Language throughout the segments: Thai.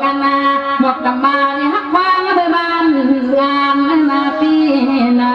กันมาหมดกับมาในฮักวางไปบ้านงานนาปีนา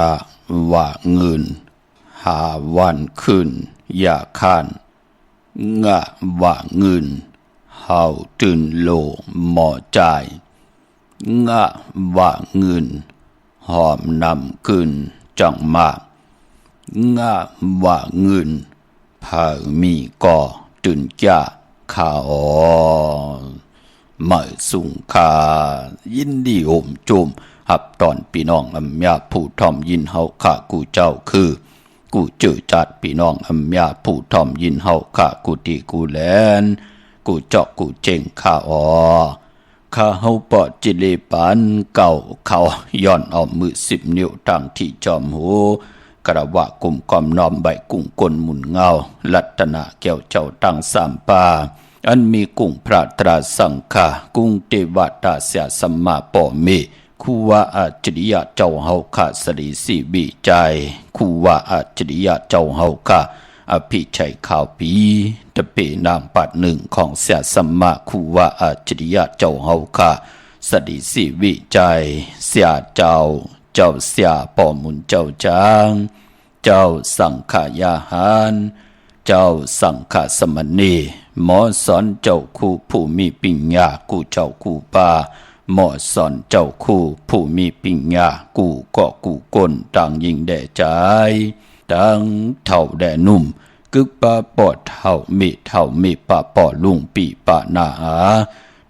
ะว่าเงินหาวันขึ้นอย่าข้านงะว่าเงินเฮาตื่นโลหมอใจงะว่าเงินหอมนำขึ้นจังมากงะว่าเงินเผามีก่อตื่นจ้าข่าวไม่สุงคายินดีโอมจุมหับตอนพี่น้องอำยาผู้ทอมยินเฮาข้ากูเจ้าคือกูเจอจัดพี่น้องอำยาผู้ทอมยินเฮาข้ากูตีกูแลนกูเจาะกูเจ๋งข้าข้าเฮาปอดจิเลปันเก่าเขาย้อนเอามือ10 นิ้วตั้งที่จอมหูกระวะกลุ่มกอมน้อมใบกุ้งกลหมุนเงาลัตนาแก้วเจ้าตั้ง3 ป่าอันมีกุ้งพระตราสังฆากุ้งเทวตาเสียสัมมาปอเมคูว่าอาจริยะเจ้าเฮาข้าสรีสีบีใจคูว่าอาจริยะเจ้าเฮาข้าอภิชัยข่าวปีตะเปนามปัดหนึ่งของเสียสัมมาคูว่าอาจริยะเจ้าเฮาข้าสรีสีบีใจเสียเจ้าเสียปอมุนเจ้าจางเจ้าสังขายาหารเจ้าสังฆสมณีหมอสอนเจ้าคู่ผู้มีปัญญากูเจ้าคู่ป่าหมอสอนเจ้าคู่ผู้มีปัญญากูก็กูก้นต่างยิงแด่ใจต่างเท่าแด่นุ่มกึกป่าปอดเท่ามีป่าปอลุงปีป่านา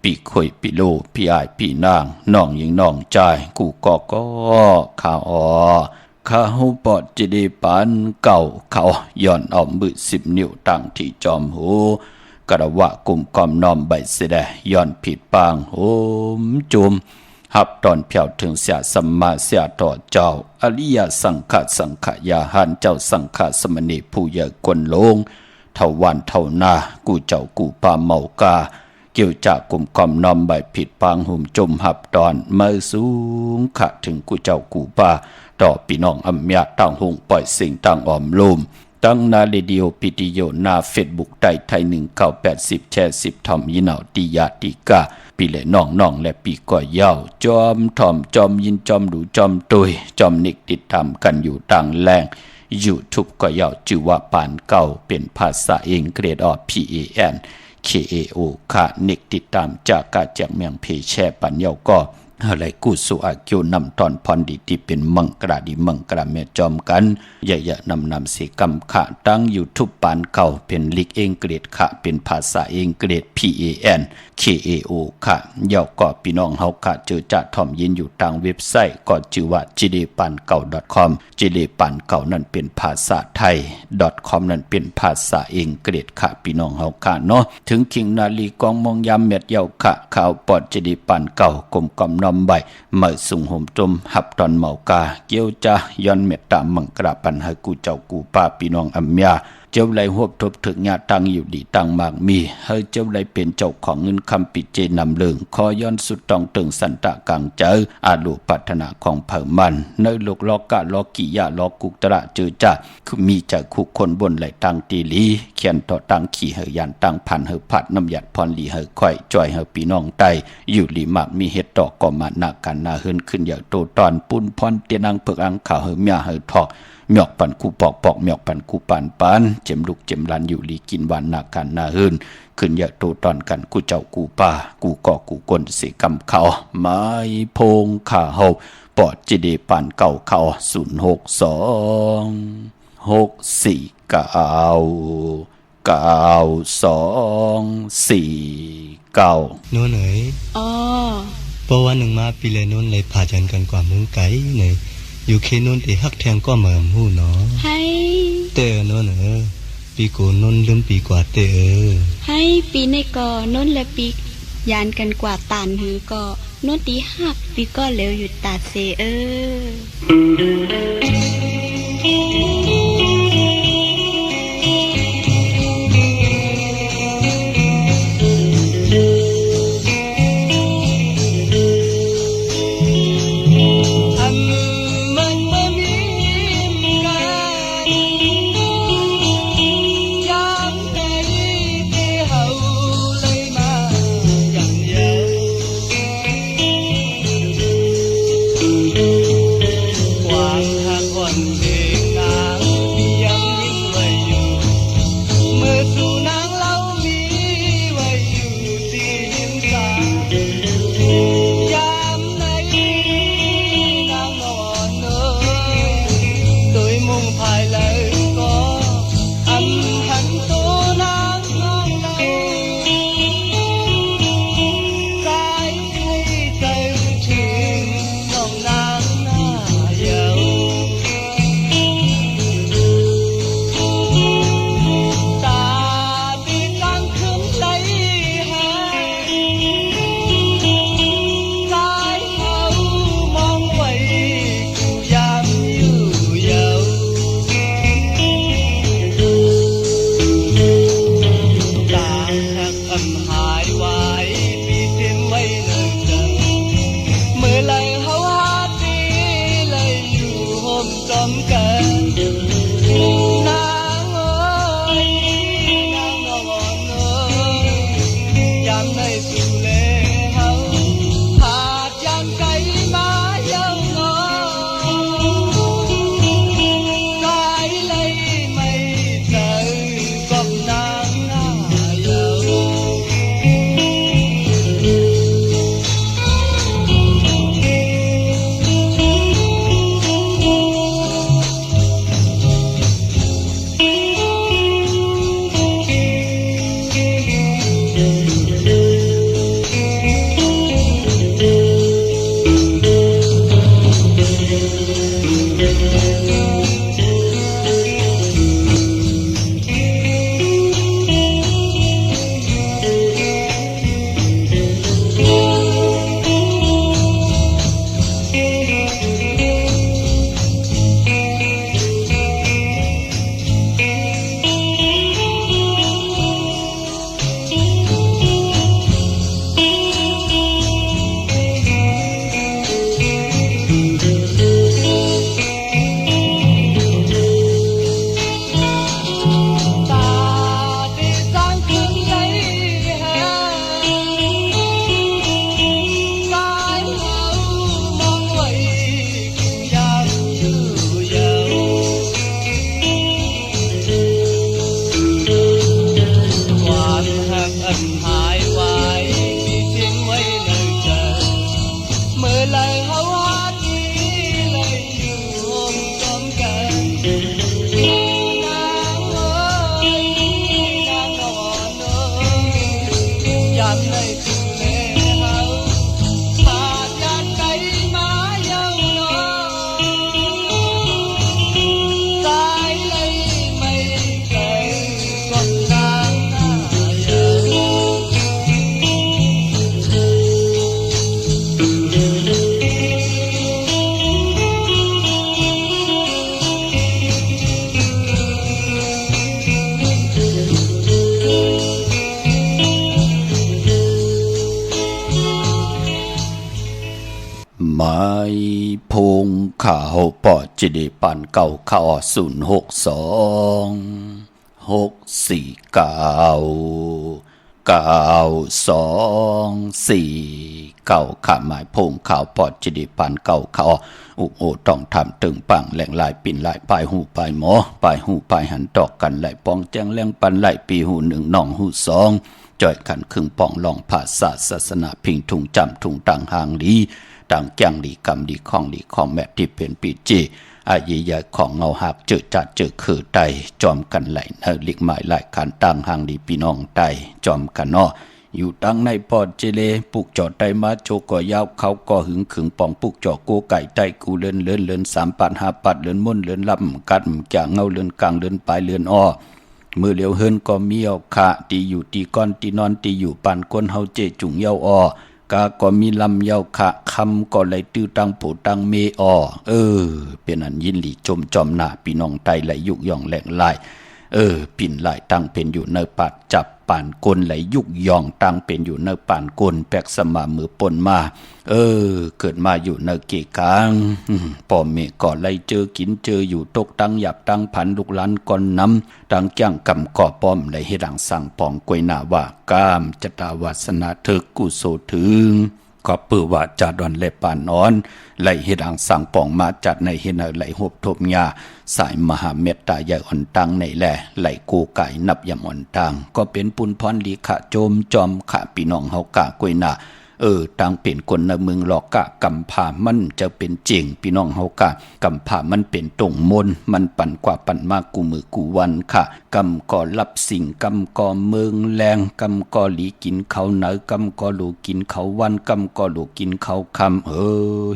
ปีคุยปีโลปีอายปีนางน้องยิงน้องใจกูก็ข่าวข้าหูปอดจะได้ปานเก่าเขาย้อนเอามือ10 นิ้วตั้งที่จอมหูกระวะกลุ่มกอมน้อมใบเสดย้อนผิดปางโหมจุมหับตอนเพียวถึงเสียสัมมาเสียต่อเจ้าอริยสังขยาหันเจ้าสังฆสมณีผู้เยอะกวนลงเท่าวันเท่านากูเจ้ากูปาเมากาเกี่ยวจากกลุ่มกอมน้อมใบผิดปางหุ่มจมหับตอนมาสูงขะถึงกูเจ้ากูปาต่อพี่น้องอำยาตั้งหงปล่อยสิ่งตั้งออมลมตั้งนาเรดิโอพิติโยนาเฟซบุ๊กไทย1980แชร์10ทอมยินเอาติยาติกาปีและน้องและปีก่อยยาวจอมทอมจอมยินจอมดูจอมตุยจอมนิกติดตามกันอยู่ต่างแรงYouTubeก็ยาวชื่อว่าปานเก่าเป็นภาษาอังกฤษออก PAN KAO ค่ะนิกติดตามจากกาจากเมืองเพแช่ปันเยาก็อะไรกูสุอาเกียวนำตอนพรดีที่เป็นมังกราดีมังกราเมจอมกันอย่านำเสกำขะตั้งยูทูบปานเก่าเป็นลิกเองเกรดขะเป็นภาษาเองเกรด PAN KAO ค่ะเยาก็พี่น้องเฮาค่ะเจอจะทอมยินอยู่ทางเว็บไซต์ก็ชื่อว่า jidepankou.com จิเลปันเก่านั่นเป็นภาษาไทย .com นั่นเป็นภาษาเองเกรดค่ะพี่น้องเฮาค่ะเนาะถึงคิงนาลีกองมองยามเม็ดเยาค่ะข่าวปอดจิเลปันเก่ากลมกำนอมใบเมื่อสุงห่มจมหับตอนเมากาเกี่ยวจะย้อนเมตตามังกราปันให้กูเจ้ากูป้าพี่น้องอัมยาเจ้าไรหวบทบถึงญาตังอยู่ดีตังมากมีให้เจ้าไรเป็นเจ้าของเงินคำปิเจนำเลิงขอย้อนสุดต้องตึงสันตะกังเจออาลูปัฒนาของเผ่ามันในโลกลอกะลอกิยาลอกุกตระเจอจ้าคือมีจากคุกคนบนไหลตังตีลีเขียนต่อตังขี่เหยันตังพันเหผัดน้ำหยัดพรลีเหค่อยจ่อยเหพี่น้องไตอยู่ลีมากมีเห็ดดอกก็มาหนักกันนาเฮินขึ้นอย่างโตตอนปุ้นพรเตียนังเพิกอังข่าวเหเมียเหทอกหมอกปันกูปอกหมอกปันกูปันเจ็มลูกเจ็มลันอยู่ลีกินวันนากันนาเฮินขึ้นอย่าโตตอนกันกูเจ้ากูป่ากูก่อกูกลเสกำเขาไม้พงข่าเฮาปอดจิเดปันเก่าเขา06264โน่นเอ๋ยอ๋อเพราะวันหนึ่งมาปีเลยโน่นเลยพาจันกันกว่าเมืองไกลเนี่ยอยู่เคโน่นที่ฮักแทงก็เหมือนหูเนาะให้เตอโน่นเอ๋ยปีโกโน่นลืมปีกว่าเตอให้ปีในก่อโน่นและปียานกันกว่าตานหือก็โน่นตีหักปีก็เหลวอยู่ตาเซห มกันนางเอ้ยนางนวลเอ้ยยามในสู่เลเฮาหาดยามไกลมาเย้าน้อกายเลยไม่เจอกับนางหน้าเย้าไม้พงข่าวปอจิเดปันเก่าข่าว062-649-9249ข่าหมายพงข่าวปอจิเดปันเก่าข่าวอุโอต้องทำตึงปังแหล่งลายปิ่นลายปลายหูปลายหมอปลายหูปลายหันตอกกันไหลปองแจ้งแหล่งปันไหลปีหูหนึ่งน่องหูสองจ่อยขันครึ่งป่องลองภาษาศาสนาพิงทุงจำทุงต่างหางลีต่างแจ้งลีกรรมลีของลีของแม่ที่เป็นปีจีอายียาของเงาหักเจอจัดเจอคือไตจอมกันไหลเนลิกหมายหลายขันต่างหางลีพี่น้องไตจอมกันนออยู่ตั้งในปอดเจเลปุกจอดไตมาโจก่อยาวเขาก็หึงขึงป่องปุกจอโกไก่ไตกูเลื่อน3 ปัด5 ปัดเลื่อนมุ่นเลื่อนลำกัดจ่าเงาเลื่อนกลางเลื่อนปลายเลื่อนอ้อมือเหลียวเฮินก็มีเอาขาตีอยู่ตีก้อนตีนอนตีอยู่ปานก้นเฮาเจจุงเย้าอ้อกาก็มีลำเย้าขะคำก็ไหลตื้อตังปูตังเมอ้อเป็นอันยินหลีจมจอมหน้าพี่น้องไตไหลยุกย่องแหลงลายปิ่นไหลตั้งเป็นอยู่เนปัดจับป่านกลไหลยุกย่องตั้งเป็นอยู่เนป่านกลแปกสมามือปนมาเกิดมาอยู่เนเกกลางป่อเมก่อไหลเจอกินเจออยู่ตกตั้งหยับตั้งพันลูกหลานก่อนน้ำตั้งจ้างกำก่อป้อมไหลให้ดังสั่งปองกวยหน้าว่ากามจตาวาสนาเธอกุโสถึงก็ปือว่าจัดดอนเล็บป่านนอนไหลเฮดังสั่งปองมาจัดในเฮนไหลหบทบยาสายมหาเมตตาใหญ่อ่อนตังในแหล่ไหลกูไก่นับยำอ่อนตังก็เป็นปุนพรลีขะโจมจอมขะพี่น้องเฮากะกวยหน้าตังเป็นคนในเมืองหลอกกะกำผามันจะเป็นจริงพี่น้องเฮากะกำผามันเป็นตรงมนมันปั่นกว่าปั่นมากกูมือกูวันค่ะกำก่อรับสิ่งกำก่อเมืองแรงกำก่อหลีกินเขาเหนือกำก่อหลูกินเขาวันกำก่อหลูกินเขาคำ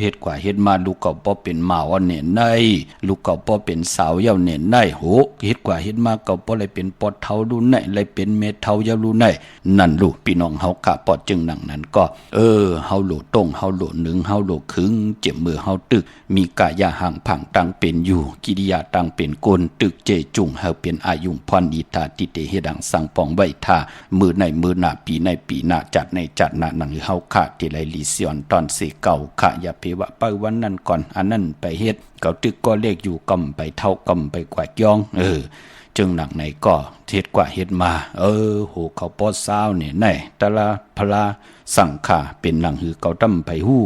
เฮ็ดกว่าเฮ็ดมาลูกเก่าป้อเป็นหมาวันเนี่ยในลูกเก่าป้อเป็นสาวเย้าเนี่ยในโหเฮ็ดกว่าเฮ็ดมาเก่าป้อเลยเป็นปอดเท้าดูในเลยเป็นเม็ดเท้าเย้าดูในนั่นลูกพี่น้องเฮากะปอดจึงหนังนั้นก็ เฮาโหลต้งเฮาโหลหนึ่งเฮาโหลครึ่งเจ็บมือเฮาตึกมีกายาห่างผังตังเป็นอยู่กิริยาตังเป็นกลตึกเจจุงเฮาเป็นอายุพรอีตาติเตเฮดังสังปองไว้ท่ามือในมือหน้าปีในปีหน้าจัดในจัดหน้าหนังเฮาคะติไลลิเซียนตอนเสเก่าคะอย่าเพวะไปวันนั้นก่อนอันนั้นไปเฮ็ดเก่าตึกก็เลขอยู่กำไปเท่ากำไปกว่าย่องจึงหนังไหนก็เฮ็ดกว่าเฮ็ดมาโหเขาปอซาวเนี่ยไหนตะละพลาสังขาเป็นหนังหือเกาตั้มไปหู้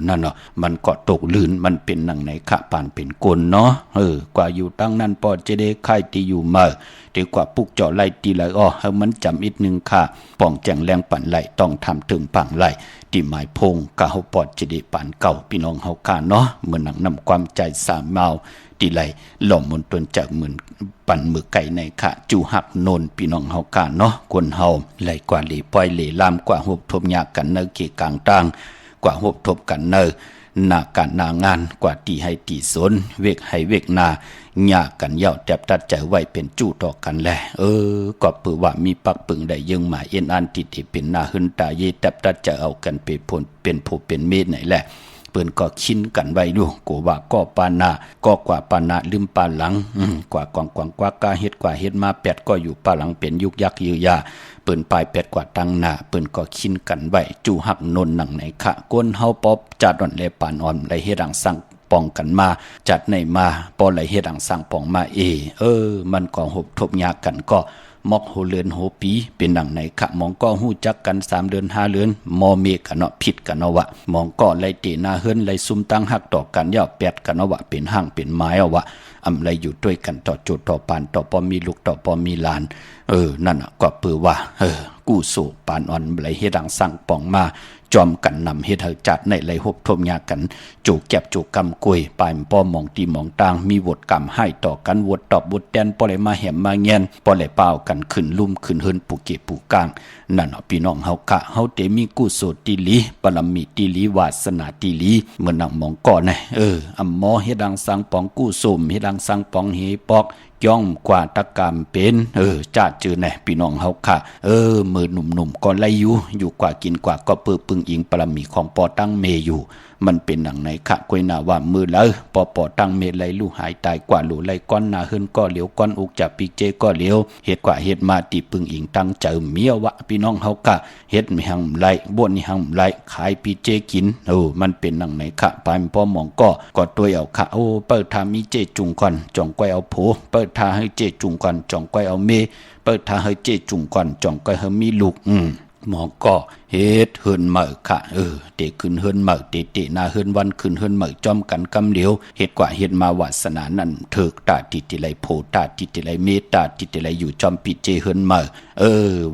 นั่นเนาะมันก็ตกลื่นมันเป็นหนังไหนขะปานเป็นกลเนาะกว่าอยู่ตั้งนั้นปอจะได้ค่ายตีอยู่มาดีกว่าปุกเจาะไล่ตีไหลให้มันจำอีกนึงค่ะป้องแจงแรงปั่นไหลต้องทำถึงปังไหลที่หมายพงกะเฮาปอดจะได้ปานเก่าพี่น้องเฮาค่ะเนาะเหมือนหนังนำความใจสามเมาตีไหลหล่อมมนตนจากเหมือนปั่นมือไก่ในค่ะจูหักโนนพี่น้องเฮากาเนาะคนเฮาไหลกว่าเหล่ปล่อยเหล่ลามกว่าหบทบยากกันเนอเกกลางต่างกว่าหบทบกันเนอหน้าการหน้างานกว่าตีให้ตีสนเวกให้เวกนาหยากันเย่าแตบตัดใจไว้เป็นจู้ต่อกันแลก็ปือว่ามีปักปึงได้ยังมาเอ็นอันติติเป็นหน้าหึนตาเยแตบตัดใจเอากันไปผลเป็นผู้เป็นเมตไหนแหละเปิ้นก็คินกันไว้ดูกูว่าก็ปานาก็กว่าปานาลืมปาหลังกว่ากวางกว่ากาเฮ็ดกว่าเฮ็ดมาแปดก็อยู่ปาหลังเป็นยุกยักยือยาเปิ้นปลายแปดกว่าตั้งหน้าเปิ้นก็คินกันไว้จูหักนนหนังไหนคะก้นเฮาป๊อบจัดอ่อนแลปานอ่อนไหลเฮ็ดดังสั่งป้องกันมาจัดในมาปอไหลเฮ็ดดังสั่งป้องมามันก็หบทบยากกันก็มอกโหเลือนโหปีเป็นดังไหนคะมองก็หู้จักกัน3เดือน5เดือนมอเมกันเนาะผิดกันเนาะวะมองก็ไล่เตนาเฮิรนไล่ซุ่มตั้งหักต่อกันย่อแปดกันเนาะวะเป็นห้างเป็นไม้เอาวะอำไรอยู่ด้วยกันต่อจุดต่อปานต่อปอมีลูกต่อปอมีหลานนั่นน่ะก็ปือว่ากู้สู่ปานอ่อนไหลเฮ็ดดังสั่งป้องมาจอมกันนำเฮ็ดให้จัดในไหลหบทมยากันจูกแก็บจูกกำกุยปลายป้อมองตีมองต่างมีวดกำให้ต่อกันวดตอบวดแดนปอเลยมาแหมมาเงียนปอเลยเป้ากันขึ้นลุ่มขึ้นเฮิรนปูเกปูกลางนั่นพี่น้องเฮากะเฮาเตมีกู้โสติลีปรมีติลีวาสนาติลีเหมือนนังมองก่อนนะอำหมอเฮ็ดดังสังปองกู้สมเฮ็ดดังสังปองเฮปอกย่องกว่าตะกรรมเป็นจ้าจือแน่พี่น้องเฮาค่ะมือหนุ่มๆก็ไล่อยู่กว่ากินกว่าก็เปื้อปึงอิงปรมีของปอตั้งเมอยู่มันเป็นหนังไหนค่ะกวยหน้าว่ามือแล้วปอตั้งเมไลลูหายตายกว่าหลูไลก้อนหน้าเฮิรนก็เหลียวก้อนอุกจับปีเจก็เหลียวเฮ็ดกว่าเฮ็ดมาติปึงอิงตั้งเจอเมียวะพี่น้องเฮาค่ะเฮ็ดมีหังไหลบ่นนี่หังไหลขายปีเจกินมันเป็นหนังไหนค่ะปายป้อมองก็ตัวเอาค่ะเปิดทามีเจจุงก่อนจ่องก้อยเอาโผเปิดทาให้เจจุงก่อนจ่องก้อยเอาเมเปิดทาให้เจจุงก่อนจ่องก้อยเฮามีลูกหมอก็เฮ็ดเฮิรนเหมอค่ะเตะขึ้นเฮิรนเหมอเตะหน้าเฮิรนวันขึ้นเฮิรนเหมอจอมกันกำเหลียวเฮ็ดกว่าเฮ็ดมาวาสนานั้นเถิกตาติติไลโพตาติติไลเมตาติติไลอยู่จอมปิเจเฮิรนเหมอ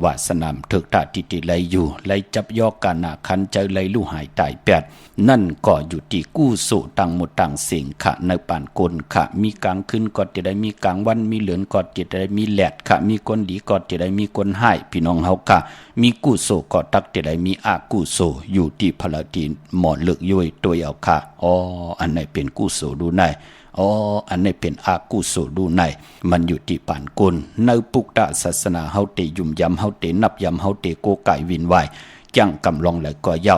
วาสนามเถิกตาติติไลอยู่ไลจับยอกกานาคันเจอไลลู่หายตายแปดนั่นก็อยู่ที่กู้สู่ตังหมดตังเสียงค่ะในปานกลค่ะมีกลางขึ้นก็จะได้มีกลางวันมีเหลือนก็จะได้มีแหลดค่ะมีคนดีก็จะได้มีคนให้พี่น้องเฮาค่ะมีกู้สู่ก็ตักจะได้มีอากู้โซอยู่ที่พลาตีนหมอนเลือกย่อยตัวเอาค่ะอันไหนเป็นกู้โซดูไหนอันไหนเป็นอากู้โซดูไหนมันอยู่ที่ปานกลในปุกตะศาสนาเฮาเตยุ่มยำเฮาเตนับยำเฮาเตโกไก่วินไหวจังกำลองแล้วก็เย้า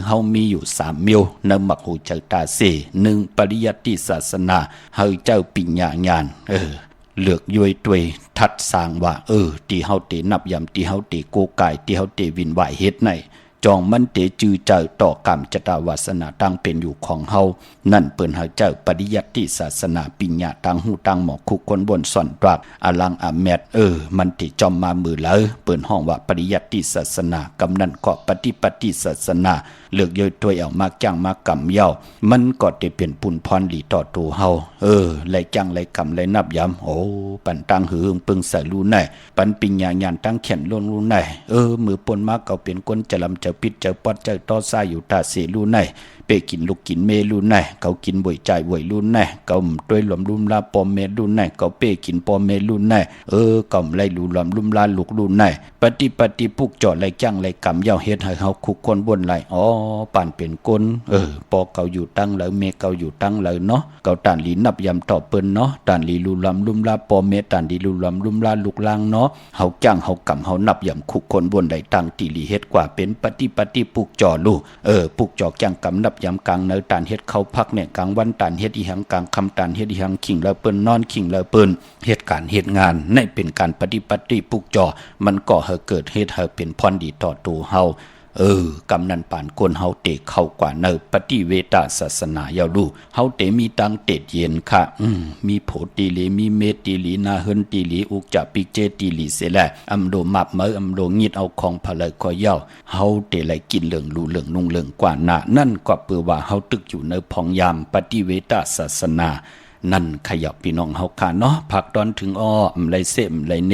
เฮามีอยู่3มิวในมักหูเจตาเส1ปริยัติศาสนาเฮาเจ้าปิญญาญาณเลือกย่อยตัวทัดสร้างว่าที่เฮาเตนับยำที่เฮาเตโกไก่ที่เฮาเตวินไหวเฮ็ดไหนจองมันเตจือเจ้าต่อกรรมจตาวาสนาตั้งเป็นอยู่ของเฮานั่นเปิ้นเฮาเจ้าปริยัติศาสนาปิญญาตั้งหูตั้งหมอกคุกคนบนส่อนตรักอลังอาแมดมันติจอมมามือแล้วเปิ้นห้องว่าปริยัติศาสนากำนันก็ปฏิศาสนาเลือกย่อยตัวเอามากจังมากำเย้ามันก็จะเป็นปุนพรหลีต่อตัวเฮาไลจังไลกำไลนับยำปันตั้งหือปึงใส่รูไหนปันปิญญาญาณตั้งเขียนล้นรูไหนมือปนมากเอาเป็นคนจะลำจะปิดจะปอดจะต่อซ่าอยู่ตาเสรูไหนเ กินลูกกินเมลูนไหนเขากินบ่อยใจบ่อยลูนไหนเขาด้วยหลอมลุ่มลาปอมเมลูนไหนเขาเป้กินปอมเมลูนไหนเขาไล่ลูหลอมลุ่มลาลูกลูนไหนปฏิปุกจ่อไล่จ้างไล่กำเย้าเฮ็ดให้เฮาคุกคนบนไหลป่านเป็นก้นปอเขาอยู่ตั้งแล้วเมเขาอยู่ตั้งแล้วเนาะเขาตานลีนับยำต่อเปิ้นเนาะตานลีลูหลอมลุ่มลาปอมเมตานลีลูหลอมลุ่มลาลูกลางเนาะเฮาจ้างเฮากำเฮานับยำคุกคนบนไหลตั้งตีลีเฮ็ดกว่าเป็นปฏิปุกจ่อลูปุกจ่อจ้างกำนับยำกลางเนอตานเฮ็ดเข้าพักเนี่ยกลางวันตานเฮ็ดอีหังกลางคำตานเฮ็ดอีหังขิงแล้วเปิ้นนอนขิงแล้วเปิ้นเฮ็ดการเฮ็ดงานในเป็นการปฏิปุกจ่อมันก็เฮาเกิดเฮ็ดเฮาเป็นพรดีต่อตัวเฮากำนันป่านคนเฮาเตะเข้ากว่าเนอปฏิเวทศาสนายาวดูเฮาเตมีตังเตดเย็นค่ะมีโพติลีมีเมติลีนาเฮินติลีอุกจะปิเจติลีเสแลอำโดมับเมออำโดงิดเอาของพะเลยคอยเย้าเฮาเตไหลกินเหลืองลูเหลืองนุ่งเหลืองกว่าหน้านั่นก็เปือว่าเฮาตึกอยู่ในพองยามปฏิเวทศาสนานั่นขยับพี่น้องเฮาค่ะเนาะผักตอนถึงอำไรเสมไรเน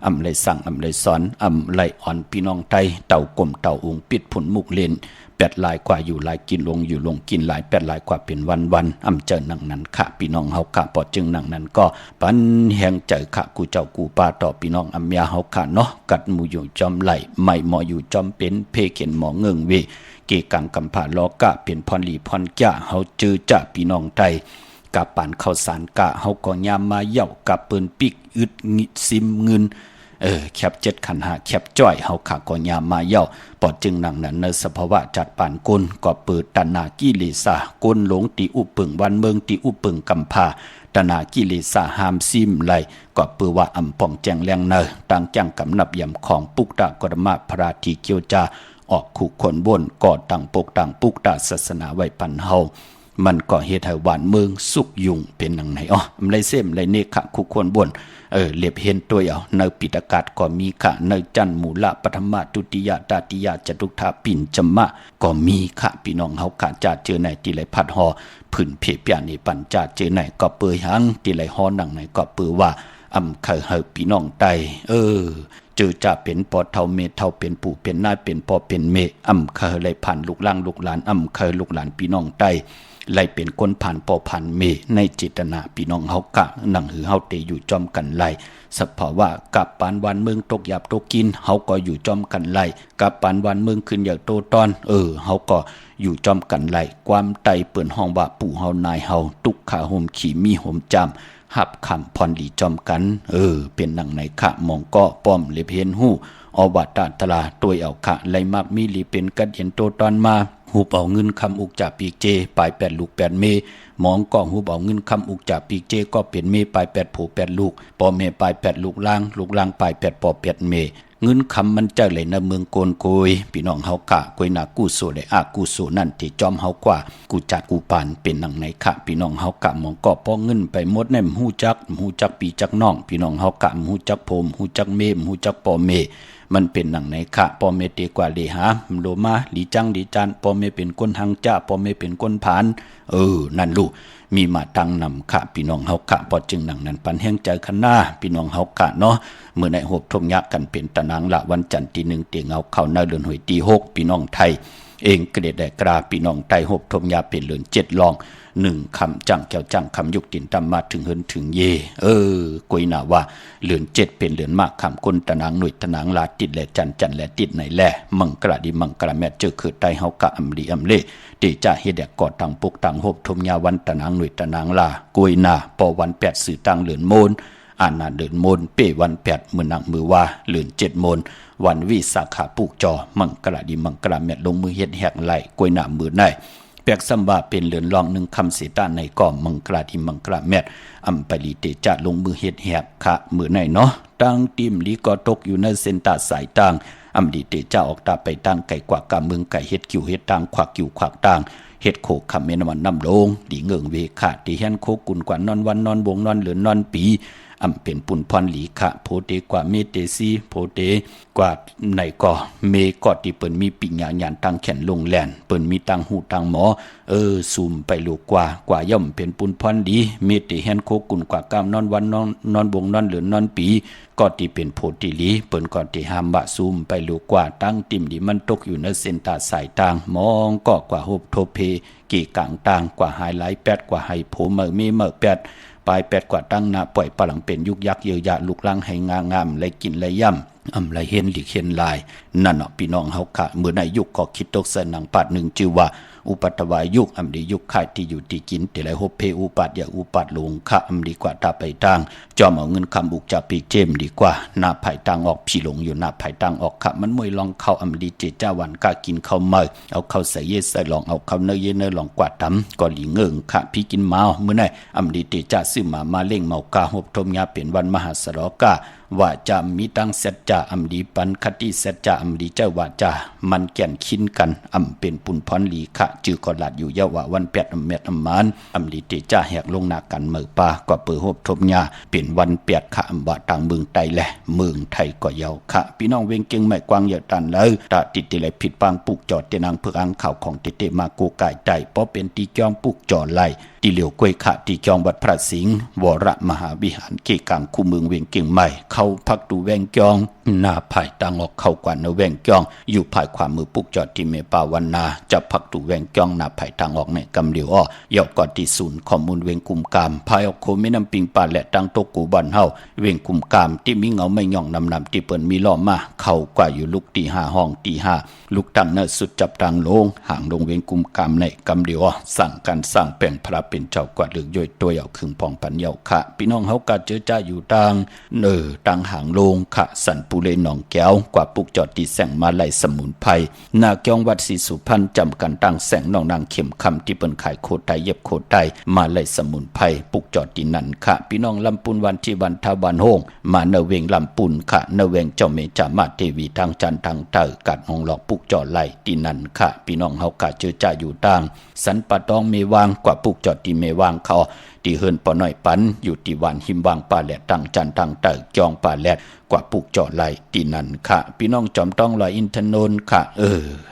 อำไรสั่งอำไรสอนอำไรอ่อนพี่น้องไตเต่ากลมเต่าองปิดผุนมุกเลน8ลายกว่าอยู่ลายกินลงอยู่ลงกินหลาย8ลายกว่าเป็นวันอำเจอนังนั้นค่ะพี่น้องเฮาค่ะปอจึงนังนั้นก็ปันแหงใจค่ะกูเจ้ากูป้าต่อพี่น้องอำยาเฮาค่ะเนาะกัดหมู่อยู่จอมไหลไม่เหมาะอยู่จอมเป็นเพเข็นหมอเงิงเวเกกังกำผาล้อกะเป็นพรหลีพรจ้าเฮาจื้อจ้าพี่น้องไตกับปานข้าวสารกะเฮาก็ยามมาเย่ากับปืนปิกอึดงิซิมเงินแคบ7ขันหาแคบจ้อยเฮาขาก็ยามมาเย่าปอดจึงนั่งนั้นในสภาวะจัดปานกุลก็เปิดตัณหากิเลสากลหลงติอุปึงวันเมืองติอุปึงกำพาตัณหากิเลสหามซิมไหลก็เปือว่าอำป่องแจงแรงเนอตั้งจังกำนับยำของปุกตะกรมะพระทีเกียวจาออกขู่คนบนก่อตั้งปกตั้งปุกตะศาสนาไว้ปันเฮามันก็เฮ็ดให้หวานเมืองสุกยุ่งเป็นจังไหนอำไรเส้มไรเนขะคุควรบ่นเลียบเห็นตัวเอาในปิฎกาศก็มีค่ะในจันมูละปฐมทุติยตติยจตุถาปิ่นจมะก็มีค่ะพี่น้องเฮาค่ะจะเจอไหนที่ไหลพัดหอผื่นเพเปียนี่ปัญจะเจอไหนก็เปื่อยหังที่ไหลหอหนังไหนก็เปื่อว่าอำเคยเฮาพี่น้องไตเจอจะเป็นปอเท่าเมเท่าเป็นปู่เป็นนายเป็นปอเป็นเมอำเคยไหลผ่านลูกล่างลูกหลานอำเคยลูกหลานพี่น้องไตไล่เป็นคนผ่านปอผ่านเมในเจตนาพี่น้องเฮากะหนังหือเฮาเตอยู่จอมกันไล่สภาวะกับปานวันเมืองตกหยาบตกกินเฮาก็อยู่จอมกันไล่กับปานวันเมืองขึ้นอย่างโตตอนเฮาก็อยู่จอมกันไล่ความไตเปิ้นห้องว่าปู่เฮานายเฮาตุกขาห่มขี่มีห่มจามหับคำพรดีจอมกันเป็นหนังไหนขะมองก็ป้อมเล็บเห็นหูอวัตตลาตัวเอาขะไลมับมีหลีเป็นกัดเย็นโตตอนมาหูเป่าเงินคำอุกจ่าปีเจปลาย8ลูก8เมมองก็หูเป่าเงินคำอุกจ่าปีเจก็เป็นเมปลาย8โผ8ลูกปอเมปลาย8ลูกล่างปลาย8ปอ8เมเงินคำมันเจ้าเลยในเมืองโกนโกยพี่น้องเฮากะกวยนากู้โซเลยกู้โซนั่นที่จอมเฮากว่ากูจัดกูปานเป็นหนังไหนคะพี่น้องเฮากะมองก็ป้อเงินไปหมดในหูจักปีจักน้องพี่น้องเฮากะหูจักโพมหูจักเมหูจักปอเมมันเป็นหนังไหนคะปอเมเตกว่าเลหาโลมาลีจังลีจานปอเมเป็นคนหังจ้าปอเมเป็นคนผานนั่นลูกมีมาตั้งนำค่ะพี่น้องเฮากะพอจึงหนังนั้นปันแห้งใจคันหน้าพี่น้องเฮากะเนาะเมื่อในหบทมยักกันเป็นตะนางละวันจันทร์ที่1เตียงเอาเข้าในเดือนหวยที่6พี่น้องไทยเองเกรดได้กราพี่น้องไทยหบทมยาเป็นเดือน7ลอง1คำจังแก้วจังคำยุกตินตำมาถึงเฮินถึงเยกวยนาว่าเดือน7เป็นเดือนมากคำคนตะนางหน่วยตะนางลาติดและจันและติดไหนแลมังกระดิมังกระแม่เจอคือไตเฮากะอำลีอำเลเดจะเฮ็ดแดกกอดตังปุกตังหบทมยาวันตะนางหน่วยตะนางลากวยนาปอวัน8สื่อตังเดือนโมนอานาเดินโมนเป้วัน8มือนังมือว่าเลือน7โมนวันวิสาขาปุกจอมังกระดิมังกระแม่ลงมือเฮ็ดแหกไหลกวยนามือในแปกสัมบาเป็นเลือนรอง1คำเสตาในก่อมังกระดิมังกระแม่อัมปลีเตจะลงมือเฮ็ดแหกคะมือในเนาะตั้งติมลีก็ตกอยู่ในเส้นตาสายต่างอัมดีเตจะออกตาไปตั้งไก่กว่ากะเมืองไก่เฮ็ดคิวเฮ็ดต่างขวักคิวขวักต่างเฮ็ดโคคำเมนมันน้ำลงดีเงิงเวขาดีแฮนโคกุนกว่านอนวันนอนวงนอนเหลือนนอนปีเป็นปุ่นพรหลีขะโพเตกว่าเมเตซีโพเตกว่าในก่อเมกอที่เปิ้นมีปิญญาญาณตั้งแขนลงแลนเปิ้นมีตั้งหูตั้งหมอซูมไปลูกกว่าย่อมเป็นปุ่นพรดีเมเตแฮนโคกุนกว่ากามนอนวันนอนวงนอนเหลือนนอนปีก็ที่เป็นโพธิลีเปิ้นก็ที่หามบะซูมไปลูกกว่าตั้งติ่มดีมันตกอยู่ในเส้นตาสายต่างมองก็กว่าหบโทเพ เกี่กังต่างกว่าหายหลายแปดกว่าให้โผเมื่อมีเมื่อแปดปลายแปดกว่าตั้งนาปล่อยปลังเป็นยุกยักเยียวยาลุกลังให้งางามเลยกินเลยย่ำไรเห็นหลีกเห็นลายนั่นเนาะพี่น้องเฮาค่ะเมื่อในยุคก็คิดตกเสนังปาดหนึ่งชื่อว่าอุปัตวายยุคอำดียุคข่ายที่อยู่ที่กินแต่ไรโฮเพอุปัตอย่าอุปัตลงค่ะอำดีกว่าตาไปทางจอมเอาเงินคำบุกจะปีเจมดีกว่าหน้าไผ่ตังออกพี่หลงอยู่หน้าไผ่ตังออกค่ะมันมวยลองเข้าอำดีเจจ้าวันกากินเข้าเมื่อเอาเข้าใส่เยใส่ลองเอาเข้าเนยเยเนยลองกวาดทำก็หลีเงิงค่ะพี่กินเมาเมื่อไหร่อำดีเจจ้าซื้อมาเล่งเมากาหบทมยาเป็นวันมหาสรกาว่าจะมีตั้งเสจจะอำดีปันคติเสจจะอำดีเจ้าว่าจะมันแก่นคินกันอำเป็นปุนพรลีค่ะจื้อกอลาดอยู่ยาวะวันแปดอำเม็ดอำมานอำดีเตจ้าแหกลงหน้ากันเมือป่าก็เปิดหบทมยาเป็นวันแปดค่ะอำว่าต่างเมืองไทยแหละเมืองไทยก็ยาวค่ะพี่น้องเวงเก่งไม่กว้างเยอะตันเลยตาติดเลยผิดปางปุกจอดเตนางเพื่ออังข่าวของเตมาโกไก่ใจเพราะเป็นตีจอมปุกจอดไหลตีเหลียวกล้วยขะตีจองวัดพระสิงห์วรมหาวิหารเกกังคู่เมืองเวียงเก่งใหม่เข้าพักดูแวงจองหน้าภายต่างออกเข้ากว่าเนแวงจองอยู่ภายความมือปุกจอดที่เมปาวันนาจะพักดูแวงจองหน้าภายต่างออกในกำเดียวอ้อยอกก่อนที่ศูนย์ข้อมูลเวียงกุมกามภายออกโคไม่นำปิงป่าและตังโตกูบันเฮาเวียงกุมกามที่มีเงาไม่ย่องนำที่เปิ้นมีล้อมาเข้ากว่าอยู่ลุกตีห้าห้องตีห้าลุกตั้งเนสุดจับตังลงห่างลงเวียงกุมกามในกำเดียวสั่งการสร้างแปลงพระเป็นเจ้ากว่าเลือกย่อยตัวเอาคึงปองปัญญาค่ะพี่น้องเฮากะเจอจ้าอยู่ต่างต่างห่างลงค่ะสันปูเลหนองแก้วกว่าปุกจอดตีแสงมาไล่สมุนไพรนาเกียงวัดศรีสุพรรณจำกันตั้งแสงนองนางเข็มคำที่เปิ้นขายโคไตเย็บโคไตมาไล่สมุนไพรปุกจอดตีนั่นค่ะพี่น้องลำปุนวันที่วันทวันโฮงมาเนเวงลำปุนค่ะเนเวงเจ้าเมจามาเทวีทางจันทางเตอกัดหงหลอกปุกจอดไล่ตีนั่นค่ะพี่น้องเฮากะเจอจ้าอยู่ต่างสันปะตองเมวางกว่าปุกจอดตีเมวางเขาตีเฮินปอน้อยปันอยู่ที่วันหิมวางป่าแหลดตั้งจันทางเตอจองป่าแหลดกว่าปุกจอดไหลตีนั่นค่ะพี่น้องจอมต้องลอยอินทนนท์ค่ะ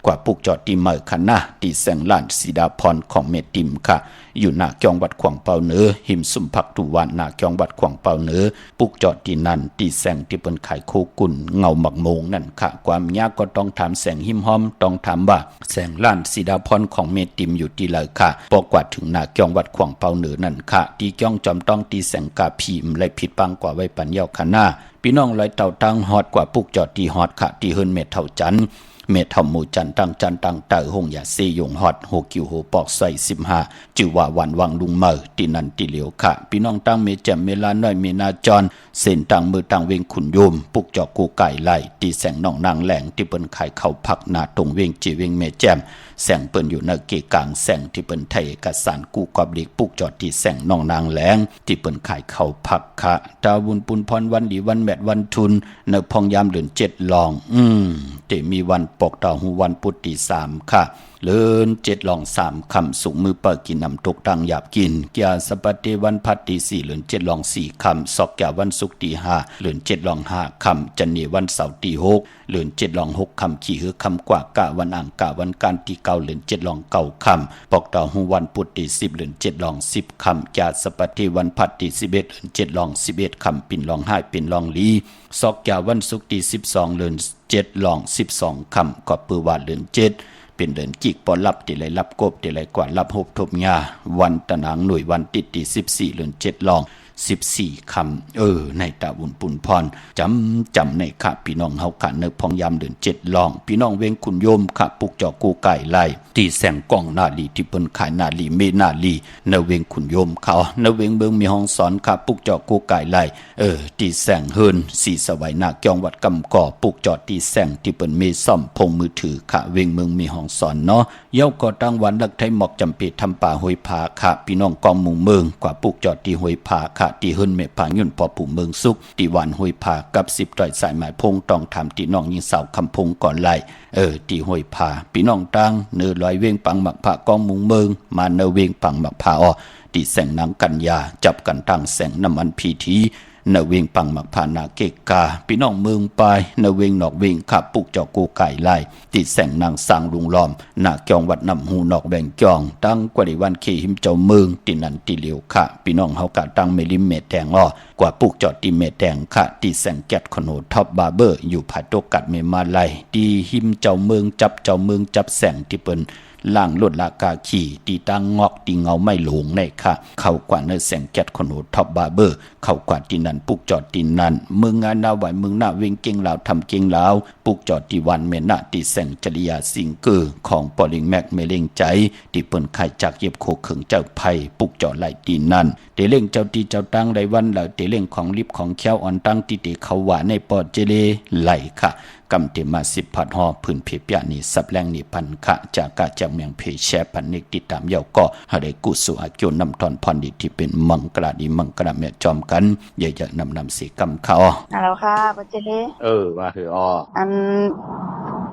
กว่าปุกจอดตีเมอคันนะตีแสงล้านสีดาพรของเมติมค่ะอยู่หน้าจองวัดขวางเปาเหนือหิมสุมพักตุวันหน้าจองวัดขวางเปาเหนือปุกจอดตีนั่นตีแสงที่เปิ้นขายโคกุ่นเงาหมักโมงนั่นค่ะความยากก็ต้องถามแสงหิมหอมต้องถามว่าแสงล้านสีดาพรของเมติมอยู่ที่ไหนค่ะปอกว่าถึงหน้าจองวัดขวางเปาเหนือนั่นค่ะตีจ้องจอมต้องตีแสงกาพิมเลยผิดปังกว่าไว้ปัญญาคณะพี่น้องลอยเต่าตังฮอดกว่าปุกจอดตีฮอดค่ะตีเฮินเม็ดเท่าจันเม็ดเท่าหมู่จันตังเตอหงยาเซยงฮอดโหกิวโหปอกใส่15จือว่าวันวังลุงเมอตีนันตีเหลียวค่ะพี่น้องตั้งเมแจ่มเมลาน้อยเมนาจรเส้นตังมือตังเวงขุนโยมปุกจอกูไก่ไหลตีแสงน้องนางแหลงที่เปิ้นขายเข้าพักหน้าตรงเวงจีเวงเมแจ่มแสงเปิ้นอยู่ในเกกลางแสงที่เปิ้นไทยเอกสารกู้กอบเล็กปุกจอดที่แสงน้องนางแหลงที่เปิ้นขายเข้าพักค่ะดาวบุญปุนพรวันดีวันแมดวันทุนในพองยามเดือน7ลองแต่มีวันปกดาวหูวันพุธที่3ค่ะเลิน7ลอง3คำสุกมือเปิดกินน้ำตกตังหยาบกินเกียสปฏิวันพัดที่4เลิน7ลอง4คำสอกแก่วันศุกร์ที่5เลิน7ลอง5คำจันนีวันเสาร์ที่6เลิน7ลอง6คำขี่หือคำกว่ากะวันอ่างกะวันการที่9เลิน7ลอง9คำปกดาวหูวันพุธที่10เลิน7ลอง10คำจาสปฏิวันพัดที่11เลิน7ลอง11คำปิ่นลอง5ปิ่นลองลีสอกแก่วันศุกร์ที่12เลิน7ลอง12คำก็ปือว่าเลิน7เป็นเดินจิกปอลับติไหลรับกบติไหลกว่ารับหบทบงาวันตะนางหน่วยวันติดที่14เดือน7ลอง14คำในตาบุญปุ่นพรจำในค่ะพี่น้องเฮาค่ะเนพองยามเดือน7ลองพี่น้องเวงคุณโยมค่ะปุกจอกูไก่ไล่ที่แสงกล้องนาลีที่เปิ้นขายนาลีเมนาลีเนเวงคุณโยมเขาเนเวงเบิงมีห้องสอนค่ะปุกจอกูไก่ไล่ที่แสงเฮินสีสวัยนาเกียงวัดกำก่อปุกจอที่แสงที่เปิ้นมีซ่อมพงมือถือค่ะเวงเมืองมีห้องสอนเนาะเย้าก็ตั้งวันลักไทยหมอกจำเป็นทำป่าห้วยผาค่ะพี่น้องกองมุงเมืองกว่าปุกจอที่ห้วยผาค่ะที่เฮินเมผายุ่นพอปู่เมืองสุขที่วันห้วยผากับ10ต่อยสายหมายพงต้องทำที่น้องยิงสาวคำพงก่อนไล่ที่ห้วยผาพี่น้องตั้งเนื้อลอยเวงปังหมักผากองมุงเมืองมาเนื้อเวงปังหมักผาที่แสงนางกัญญาจับกันตั้งแสงน้ำมันพีทีเนเวงปังมักพานาเกกาพี่น้องเมืองปายเนเวงนอกเวงขับปุกจอกูไก่ไล่ติดแสงนางสร้างลุงล้อมหน้าจองวัดนำหูนอกแบ่งจองตั้งกว่าในวันเคหิมเจ้าเมืองตินันติเหลียวค่ะพี่น้องเฮากะตั้งเมลิมเมแดงกว่าปุกจอติเมแดงค่ะติแสงแก๊ดขโนท็อปบาร์เบอร์อยู่ผาโตกัดเมมาไล่ตีหิมเจ้าเมืองจับแสงที่เปิ้น ล่างลดลากาขี่ตีตังงอกตีเงาไม่หลงในค่ะเข้ากว่าเนื้อแสงแก๊ดขนูท็อปบาร์เบอร์เข้ากว่าตีนันปุกจอดตีนันมึงงานนาไหวมึงหน้าเวงเก่งลาวทำเก่งลาวปุกจอดตีวันเมน่าตีแสงจริยาสิงเกอร์ของปอลิงแม็กเมเลงใจตีเปิ้นไข่จากเย็บโคเขิงเจ้าไผ่ปุกจอดไหลตีนันเตเล่งเจ้าตีเจ้าตั้งไรวันแล้วเตเล่งของลิบของแค้วอ่อนตั้งตีเตเขาหวานในปอดเจเลไหลค่ะกำเตมาสิบพัดหอพื้นเพเปียนี่สับแรงนี่พันคะจากกาจากเมียงเพแชพันนิกติดตามเยาก็หาได้กุสุอาเกียวนำทอนพรดีที่เป็นมังกราดีมังกราเมียจอมกันอย่าๆนำสีกำเขาฮัลโหลค่ะปัจเจเลว่าคือ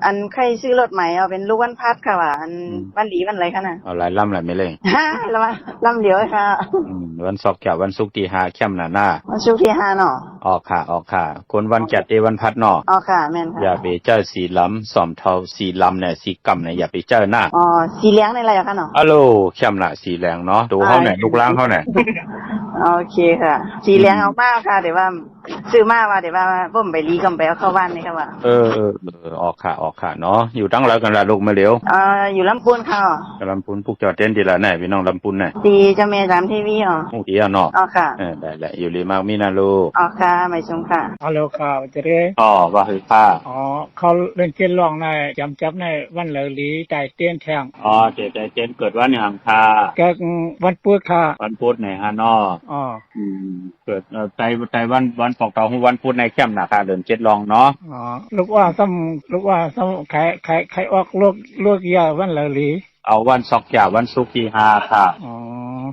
อันใครซื้อรถใหม่เอาเป็นลูกวันพัดค่ะว่าอันวันดีวันอะไรคะน่ะเอาหลายล่ำหลายไม่เล่งแล้วว่าล่ำเหลียวค่ะวันศอกแก่วันศุกร์ที่5ค่ำหน้าวันศุกร์ที่5เนาะออกค่ะคนวันแก่เตวันพัดเนาะออกค่ะแม่นค่ะอย่าไปเจอสีล้ำสอมเทาสีล้ำเนี่ยสีกำเนี่ยอย่าไปเจอหน้าสีเหลืองในอะไรคะเนาะฮัลโหลค่ำหน้าสีแดงเนาะดูเฮาเนี่ยลูกล้างเฮาเนี่ยโอเคค่ะสีเหลืองเอามากค่ะเดี๋ยวว่าซื้อมาว่าเดี๋ยวว่าบ่มไปลีกำไปเอาเข้าบ้านนี่ค่ะว่าออกค่ะเนาะอยู่ตั้งแล้วกันละลูกมาเร็วอยู่ลำพูนค่ะลำพูนพวกจอดเต้นดีละไหนพี่น้องลำพูนไหนดีเจ้าแม่สามทีวีดีอ่ะเนาะค่ะได้แหละอยู่ลีมากมีนะลูกค่ะไม่ชมค่ะฮัลโหลค่ะจะได้ว่าคือค่ะเขาเล่นเกมร้องในจับในวันเหลือหลีใจเต้นแทงเจ๊ใจเต้นเกิดวันอย่างค่ะเกิดวันพุธค่ะวันพุธไหนฮะเนาะเกิดใจวันปอกเตาวันพุธในแคมป์นะค่ะเดินเจ็ดลองเนาะลูกว่าซ้ำใครออกลูกยาวันเหลือหลีเอาวันศอกยาวันศุกร์ที่5ค่ะ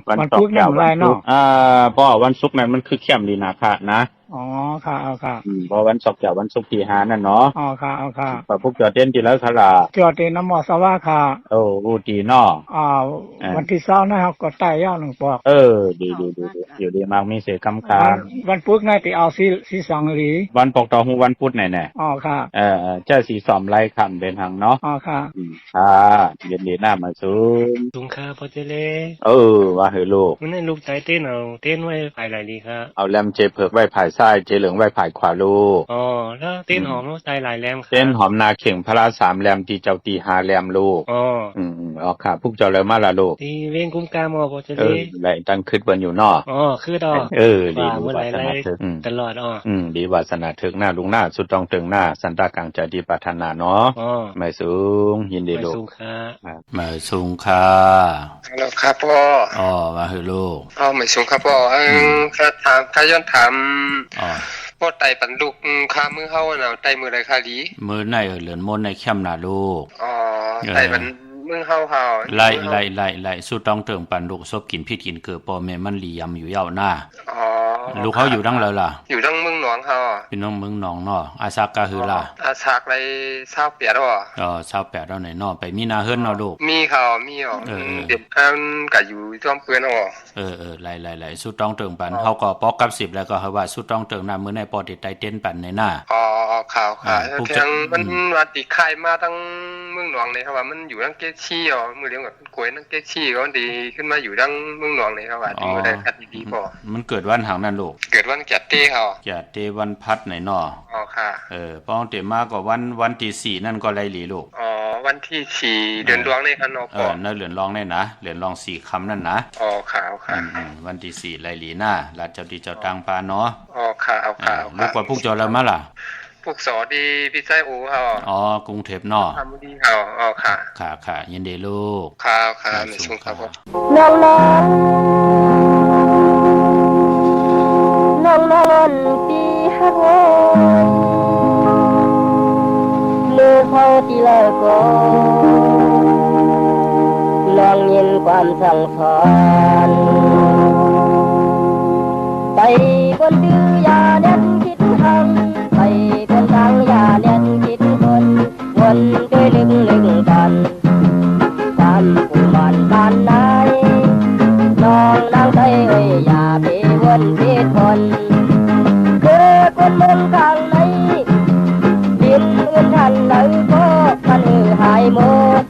วันพุธไม่ไรเนาะเพราะวันศุกร์นั้นมันคือแคมป์ลีนาค่ะนะค่ะเอาค่ะเพราะวันศอกยาวันศุกร์ที่5นั่นเนาะค่ะเอาค่ะพวกจอดเต้นที่แล้วค่ะล่ะจอดเต้นน้ำมอสวะค่ะอูดีเนาะวันที่20นะครับก็ใต้ยาว1ปอกดีอยู่ดีมากมีเสกำคาวันพุธไงที่เอาสี2หลีวันปอกตอฮูวันพุธไหนแน่ค่ะเจ้าสี2ไล่คำเป็นทางเนาะค่ะเย็นดีหน้ามาสูงค่ะพอเจเลว่าเฮลูกมันให้ลูกใจเต้นเอาเต้นไว้ภายไหลดีครับเอาแรมเจเผือกไว้ภายซ้ายเจเหลืองไว้ภายขวาลูกแล้วเต้นหอมใจหลายแรมเต้นหอมนาเข่งพระ3แรมตีเจ้าตี5แรมลูกค่ะพวกเจ้าเลยมาละลูกตีเว้งกุ้มกามพอเจเลไหลตั้งคืดเบิ่นอยู่เนาะคือดอกดีวาสนาถึกตลอดดีวาสนาถึกหน้าลุงหน้าสุดต้องถึงหน้าสันตากลางใจดีปรารถนาเนาะไม่สูงยินดีลูกไม่สูงค่ะฮัลโหลครับพ่อมาคือลูกไม่สูงครับพ่อถ้าย้อนถามพ่อไต่ปันลูกค่ามือเฮาน่ะไต่มือใดค่าดีมือไหนเหลือนมนในแคมป์น่ะลูกไต่ปันมือเฮาไล่สุดต้องเติงปันลูกซบกินพิษกินเกิดพ่อแม่มันหลียำอยู่ยาวหน้าลูกเขาอยู่ดังแล้วล่ะอยู่ดังเมืองหนองเฮาพี่น้องเมืองหนองเนาะอาซักก็คือล่ะอาซักไร28แล้ว28แล้วไหนเนาะไปมีนาเฮิรนเนาะลูกมีเขามีเด็กก็อยู่ท่วมเปื้อนไล่สุดต้องเติงปันเฮาก็ปอกกับ10แล้วก็เฮาว่าสุดต้องเติงหน้ามื้อในปอติไตเต้นปันในหน้าข่าวทั้งมันว่าติคายมาทั้งเมืองหนองเลยครับว่ามันอยู่ดังเกชี่มื้อเลี้ยงแบบกล้วยดังเกชี่ก็ดีขึ้นมาอยู่ดังเมืองหนองเลยครับว่าที่ได้คัดดีๆพอมันเกิดวันหางนั่นลูกเกิดวันจัดเต้เขาจัดเต้วันพัดไหนเนาะค่ะป้องเตมาก็วันที่4นั่นก็ไล่หลีลูกวันที่4เดือนรองในคันเนาะนั่นเหลือนรองได้นะเหลือนรอง4ค่ำนั่นนะค่ะวันที่4ไล่หลีหน้าลาดเจ้าที่เจ้าทางปาเนาะค่ะลูกกว่าพวกเจ้าแล้วมาล่ะพวกสอดีพี่ไส้อูเฮากรุงเทพเนาะทำดีเฮาค่ะยินดีลูกค่ะในช่วงครับน้องปีฮักมือเขาที่ละก็ลองยินความสั่งสอนไปคนดื้อยาเด็ดคิดทำไปคนทางยาเด็ดคิดวนด้วยลึกกันตามผู้มันบ้านไหนน้องนางไทยอย่าไปวนผิดคนคือคนเมืองกลางไหนดินอื่นทันเลยก็ทันหายหมด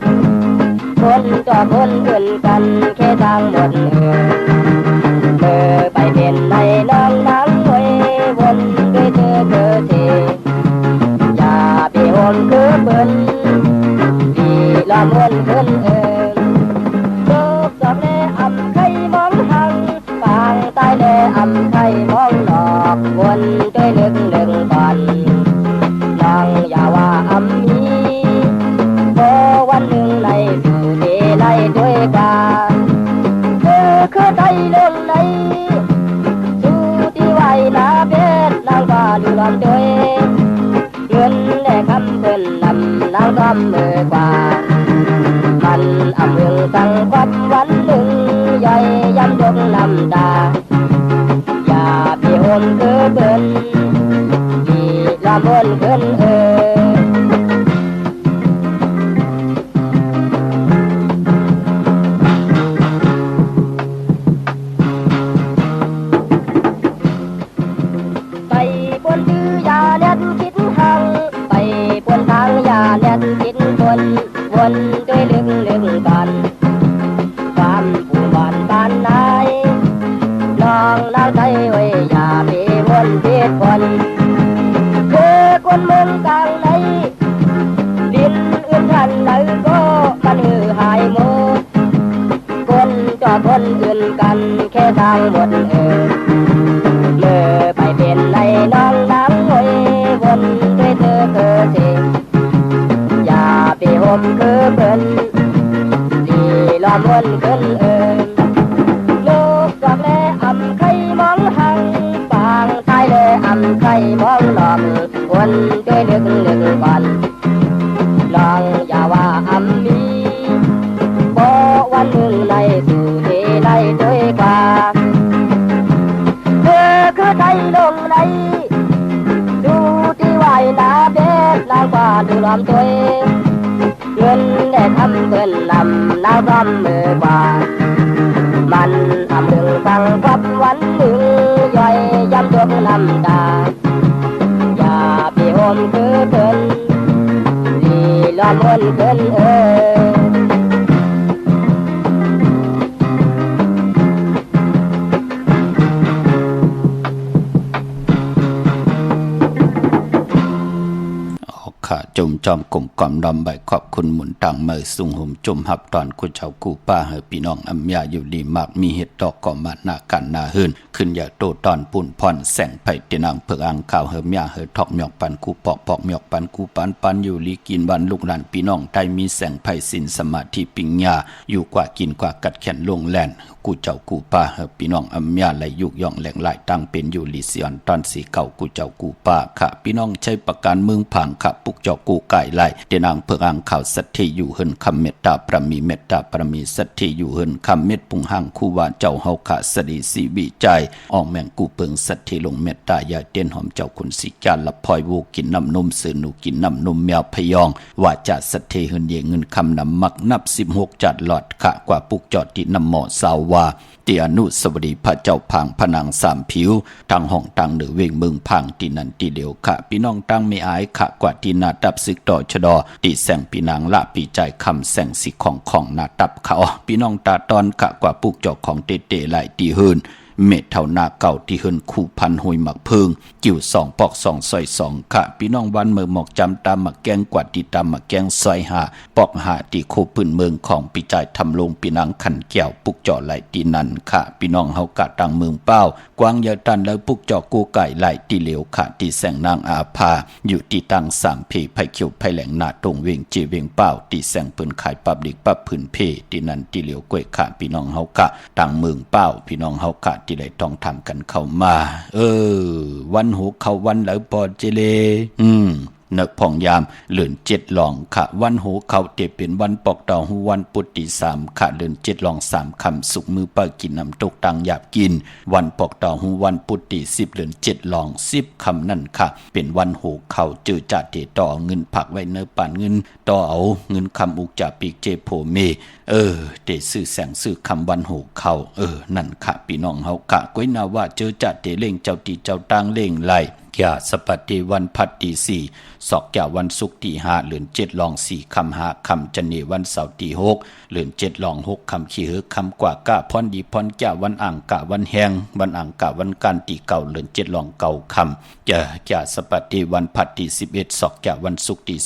คนต่อคนเพื่อนกันแค่ทางหมดไปเป็นในน้องนางวนด้วยเธอทีอย่าไปวนคือเปิ้นพี่ละมวนเพิ่น ำไทยมองดอกวนด้วยลึกลึกก่อนน้องอย่าว่าอำมีพอวันหนึ่งในสู่ดีในด้วยกันคือใจลงในสู่ที่ไว้นาเพชรนางก็ลืมด้วยเงินได้คำเพิ่นนำนางก็มือกว่ามันอำเมืองสังความวันหนึ่งใหญ่ย้ำยกน้ำตาอย่าพี่อมคือเพิ่นพี่ละมนเพิ่นไปบนดื้อยาเน็ตคิดหังไปบนทางยาเน็ตคิดวนด้วยลึกลึกกันความผู้บ้านบ้านไหนน้องนางใจไว้อย่าไปวนเพียคนคือคนเมืองกลางในดินอื่นทันไหนก็มันหายหมดคนจอคนอื่นกันแค่ทางหมดเมื่อไปเป็นในน้องน้ำไว้วนด้วยเธอเสียอย่าไปห่มคือเพิ่นดีล้อมวนขึ้นลูกดอกแลอำไข่มองหังปางชายแลอำไข่มองหลอมวนด้วยลึกลึกก่อนน้องอย่าว่าอำมีพอวันหนึ่งในสู่ที่ในด้วยกว่าคือใจลงในดูที่ไหวนาเพชรนางกว่าดูล้อมตัวเงินได้ทำเพิ่นนำนางซ้ำมือกว่ามันอำเมืองฟังกับวันหนึ่งย่อยย้ำยกน้ำตาอย่าพี่โฮมคือเพิ่นดีล้อมวนเพิ่นจุ่มจอมกลุ่มก่อมดอมใบขอบคุณหมุนต่างเมื่อสุงหุมจุ่มหับตอนกุเจ้ากูป้าเฮพี่น้องอำยาอยู่ดีมากมีเห็ดดอกก่อมาหน้ากันหน้าหื่นขึ้นอยากโตตอนปุ่นพรแสงไผ่ตีนางเผือกอ่างข่าวเฮมยาเฮทอกหมอกปันกูปอกหมอกปันกูปันอยู่ลีกินวันลูกหลานพี่น้องไทยมีแสงไผ่สินสมาธิปิงญาอยู่กว่ากินกว่ากัดแขนลงแลนกูเจ้ากูป้าเฮพี่น้องอำยาไหลยุกย่องแหลงไหลตั้งเป็นอยู่ลีเซียนตอนสีเก่ากูเจ้ากูป้าค่ะพี่น้องใช้ประการเมืองผังค่ะปุกเจ้ากูไก่ไหลเดนางเพื่ออ่างข่าวสัตย์ที่อยู่เฮินคำเมตตาประมีเมตตาประมีสัตย์ที่อยู่เฮินคำเม็ดปุงห่างคู่ว่าเจ้าเฮาขาสดีสีวิจัยออกแมงกูเปิงสัตย์ที่ลงเมตตายาเต้นหอมเจ้าคุณสิจารละพลอยวูกินน้ำนมสื่อหนูกินน้ำนมแมวพยองว่าจะสัตย์ที่เฮินเยเงินคำนำมักนับ16จัดหลอดขะกว่าปุกจอดที่น้ำหมอสาววาเตียนุสวดีพระเจ้าพังพนังสามผิวทางห้องตังหรือเวงเมืองพังที่นันที่เดียวค่ะพี่น้องตังไม่อายขะกว่าที่นาตับซึกต่อชดอตีแสงปีนางละปีใจคำแสงสิของนาตับเขาพี่น้องตาตอนขะกว่าปุกจอกของเตเตไหลตีหืนเม็ดเท่านาเก่าที่เฮินคู่พันหุยหมักเพิงกิ่ว2ปอก2ซอย2ค่ะพี่น้องวันเมืองหมอกจำตามหมักแกงกว่าที่ตามหมักแกงซอย5ปอก5ที่โคพื้นเมืองของปีใจทำลงปีนางขันแก้วปุกจ่อไหลตีนันค่ะพี่น้องเฮากะตังเมืองเป้ากวางยาตันแล้วปุกจ่อกูไก่ไหลตีเหลวค่ะที่แสงนางอาภาอยู่ที่ตัง3เพไผเขียวไผแหลงหน้าตรงเวงจีเวงเป้าที่แสงปืนขายปับดิกปับพื้นเพที่นันที่เหลวกล้วยค่ะพี่น้องเฮากะตังเมืองเป้าพี่น้องเฮากะที่ได้ต้องทำกันเข้ามาวันหูเขาวันแล้วปอเจเลนึกพองยามเลื่อน7หลองค่ะวันหูเขาเตเป็นวันปอกดอกหูวันปุตติ3ค่ะเลื่อน7หลอง3คำสุกมือป้ากินน้ำตกตังหยาบกินวันปอกดอกหูวันปุตติ10เลื่อน7หลอง10คำนั่นค่ะเป็นวันหูเขาเจอจ่าเตต่อเงินผักไว้เนื้อป่านเงินต่อเอาเงินคำอุกจ่าปีกเจโพเมเตซื้อแสงซื้อคำวันหูเขานั่นค่ะพี่น้องเฮากะก้อยนาว่าเจอจ่าเตเล่งเจ้าตีเจ้าตังเล่งไหล แก่สปฏิวันพัดที่สี่ศอกแก่วันศุกร์ที่5เดือน7ลอง4คำ5คำจันเนวันเสาร์ที่6เดือน7ลอง6คำขี้หือคำกว่ากะพรดีพรแก่วันอ่างกะวันแหงวันอ่างกะวันกันที่เก่าเดือน7ลองเก่าคำแก่สปฏิวันพัดที่11ศอกแก่วันศุกร์ที่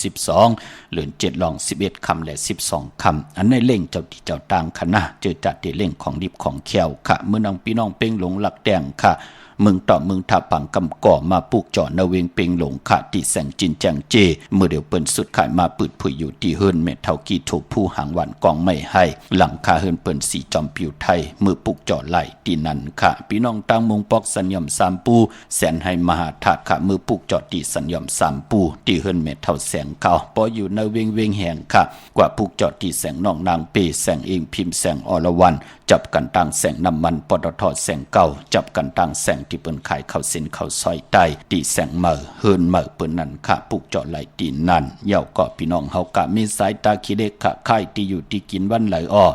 12เดือน7ลอง11คำและ12คำอันในเล่งเจ้าที่เจ้าต่างคณะเจอจัดที่เล่งของดิบของแขวค่ะเมื่อนางพี่น้องเป้งหลงหลักแดงค่ะมึงต่อมึงทับปังกำก่อมาปลูกเจาะนาเวงเปงหลงขาติแสงจินจังเจเมื่อเดี๋ยวเปิ้นสุดขายมาปืดผุยอยู่ที่เฮิรนเมทเท่ากีถูกผู้หางหวานกองไม่ให้หลังคาเฮิรนเปิ้นสีจอมผิวไทยมือปลูกเจาะไหลตีนันค่ะพี่น้องตั้งมุงปอกสัญญมสามปูแสนให้มหาธาตุค่ะมือปลูกเจาะตีสัญญมสามปูที่เฮิรนเมทเท่าแสงเก่าปออยู่นาเวงเวงแห่งค่ะกว่าปลูกเจาะตีแสงนองนางเปแสงเองพิมพ์แสงอรวรรณจับกันตั้งแสงน้ำมันปตทแสงเก่าจับกันตั้งแสงที่เปิ้นขายเข้าสินเข้าซอยใต้ตีแสงเมื่อเฮิรนเมื่อเปิ้นนั่นค่ะปลูกเจาะไหลตีนั่นเย่าก็พี่น้องเฮากะมีสายตาขี้เล็กค่ะค่ายที่อยู่ที่กินวันไหลอ้อ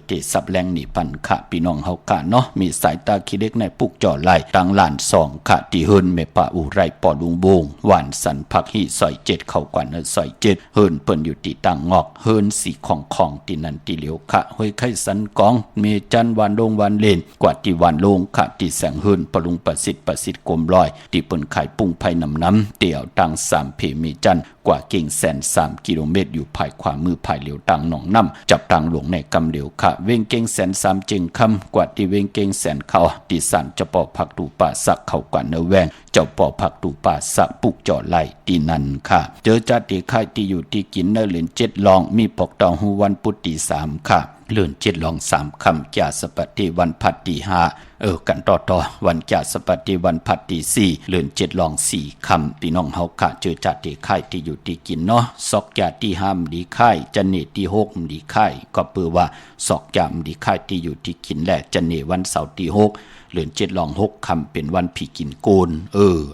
เตสับแรงนี่ปันค่ะพี่น้องเฮากะเนาะมีสายตาขี้เล็กในปลูกเจาะไหลตั้งล้าน2ค่ะที่เฮิรนเมปะอุไรปอลุงบงหวานสันผักหีซอย7เข้ากว่าเนซอย7เฮิรนเปิ้นอยู่ที่ตั้งงอกเฮิรนสีของที่นั่นที่เหลียวค่ะห้วยไข่สันกองเมจันวันลงวันเลนกว่าที่วันลงค่ะที่แสงเฮิรนปรุงประสิทธิ์กลมลอยที่เปิ้นขายปุ้งไผ่น้ำเตี่ยวตัง3เพเมจันกว่าเก่งแสน3กิโลเมตรอยู่ภายขวามือภายเหลียวตังหนองน้ำจับตังหลวงในกำเหลียวค่ะเวงเก่งแสน3จึงคำกว่าที่เวงเก่งแสนเขาที่สันจะปอผักตูป่าสักเขากว่าเนแวงเจ้าปอผักตูป่าสักปุกเจาะไหลที่นั่นค่ะเจอจัดที่ค่ายที่อยู่ที่กินเนเหรียญ7ลองมีปอกตองหูวันพุธที่3ค่ะเลื่อน7ลอง3คำจ่าสปฏิวันพัดที่5กันต่อวันจ่าสปฏิวันพัดที่4เลื่อน7ลอง4คำพี่น้องเฮาค่ะเจอจัดที่ค่ายที่อยู่ที่กินเนาะซอกจ่าที่5ดีค่ายจันเนที่6ดีค่ายก็เปือว่าซอกจ่ามดีค่ายที่อยู่ที่กินและจันเนวันเสาร์ที่6เลื่อน7ลอง6คำเป็นวันผีกินโกน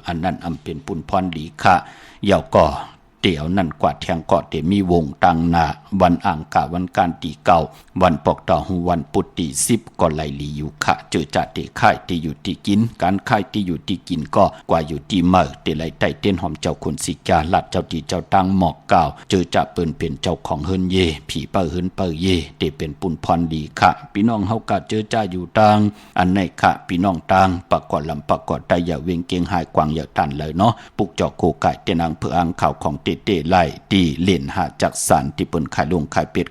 อันนั้นอำเป็นปุนพรดีค่ะเยาก็เดี๋ยวนั่นกว่าแทงกอดเดมีวงตังนาวันอ่างกะวันการตีเก่าวันปอกต่อหูวันปุตตี10ก็ไหลลีอยู่ค่ะเจอจัดเดค่ายที่อยู่ที่กินการค่ายที่อยู่ที่กินก็กว่าอยู่ที่เมื่อเดไหลไต่เต้นหอมเจ้าคนสิกาลัดเจ้าตีเจ้าตังหมอกเก่าเจอจะเปิ้นเป็นเจ้าของเฮิรนเยผีเปิ้เฮิรนเปิ้เยเดเป็นปุนพรดีค่ะพี่น้องเฮากะเจอจ้าอยู่ตังอันไหนค่ะพี่น้องตังปะกอดลำปะกอดไตอย่าเวงเกงหายกวางอย่าตันเลยเนาะปุกเจาะโคไก่เตนังเพื่ออ่างข่าวของเตไล่ตีเล่นหาจักสารที่เปิ้นขายลงขายเป็ด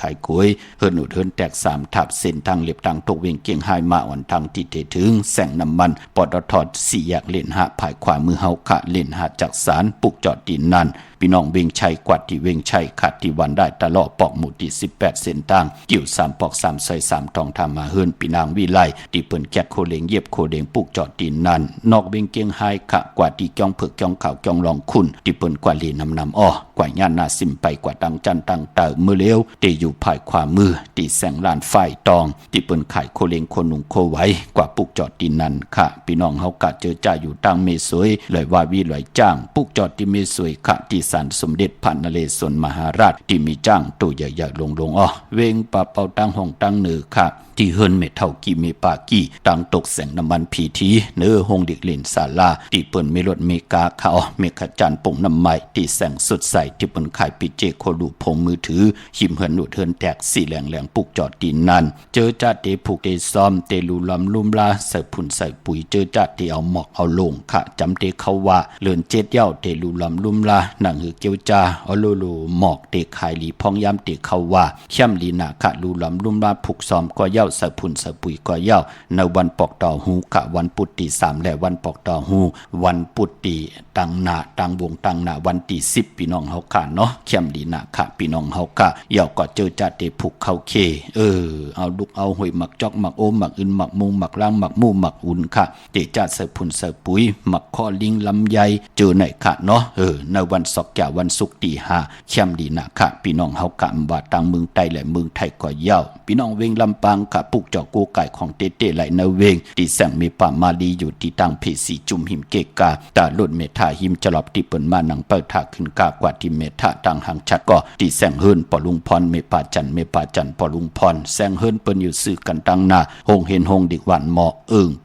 ขายกล้วยเฮิรนอุดเฮิรนแตก3ทับเส้นทางเล็บทางตกเวียงเกียงหายมาอ่อนทางที่เทถึงแสงน้ำมันปตท4แยกเล่นหาภายขวามือเฮาค่ะเล่นหาจักสารปุกจอดดินนั่นพี่น้องเวียงชัยกวาดที่เวียงชัยขาดที่วันได้ตลอดปอกหมู่ที่18เส้นทางกิ่ว3ปอก3ซอย3ทองทามาเฮิรนพี่นางวิไลที่เปิ้นแกะโคเลงเย็บโคเลงปุกจอดดินนั่นนอกเวียงเกียงหายค่ะกว่าที่จ้องเผือกจ้องขาวจ้องรองคุณที่เปิ้นกว่าลีน้ำอ้อกว่าย่านนาซิมไปกว่าตังจันตังเตอมือเลี้ยวที่อยู่ภายขวามือที่แสงลานไฟตองที่เปิ้นขายโคเลงโคนุงโคไว้กว่าปุกจอดดินนั่นค่ะพี่น้องเฮากะเจอจ่าอยู่ตังเมสวยเลยว่าวิลอยจ้างปุกจอดที่เมสวยค่ะที่ศาลสมเด็จพระนเรศวรมหาราชที่มีจ้างตัวใหญ่ๆลงเวงปะเป่าตั้งห้องตั้งเหนือค่ะที่เฮิรนเมเท่ากีเมปากีตั้งตกแสงน้ำมันพีทีเนื้อห้องเด็กเล่นศาลาที่เปิ้นเมรถเมกาเขาเมฆจันทร์ป่งน้ำไม้ที่แสงสุดใสที่เปิ้นขายปิเจโคลูพงมือถือหิมเฮิรนหนุดเฮิรนแตกสีแหลงปุกจอดดินนั่นเจอจัดเตผูกเตซ้อมเตลูลำลุ่มลาใส่ผุนใส่ปุ๋ยเจอจัดเตเอาหมอกเอาลงค่ะจำเตเขาว่าเลื่อน7เย้าเตลูลำลุ่มลาหนังหือเกียวจาเอาโลโลหมอกเตขายลีพองย้ำเตเขาว่าเข้มลีนาค่ะลูลำลุ่มลาผูกซ้อมก็เย้าใส่ผุนใส่ปุ๋ยก็เย้าในวันปอกต่อหูค่ะวันปุตติ3และวันปอกต่อหูวันปุตติตังนาตังวงตังนาวันที่10พี่น้องเฮาค่ะเนาะเข้มลีนาค่ะพี่น้องเฮาค่ะเย้าก็เจอจัดเตผูกเข้าเคเอาลูกเอาหอยหมักจอกหมักโอหมักอึนหมักมุงหมักล่างหมักมู่หมักอุ่นค่ะเตจัดใส่ผุนใส่ปุ๋ยหมักข้อลิงลำไยเจอไหนค่ะเนาะในวันศอก แก่วันศุกร์ตีห้าเข้มดีนะค่ะพี่น้องเฮากะว่าต่างเมืองไต้และเมืองไทยก็ยาวพี่น้องเวงลำปางกะปุกเจาะกูไก่ของเต้เต้ไหลนาเวงที่แสงเมปามาลีอยู่ที่ตั้งเพสีจุมหิมเกกาตาลุ่นเมทาหิมจลอบที่เปิ้นมานังเปิดทาขึ้นกากว่าที่เมทาต่างหางชัดก็ที่แสงเฮิรนปอลุงพรเมปาจันปอลุงพรแสงเฮิรนเปิ้นอยู่ซื้อกันตั้งหน้าหงเห็นหงดิกวันหมอ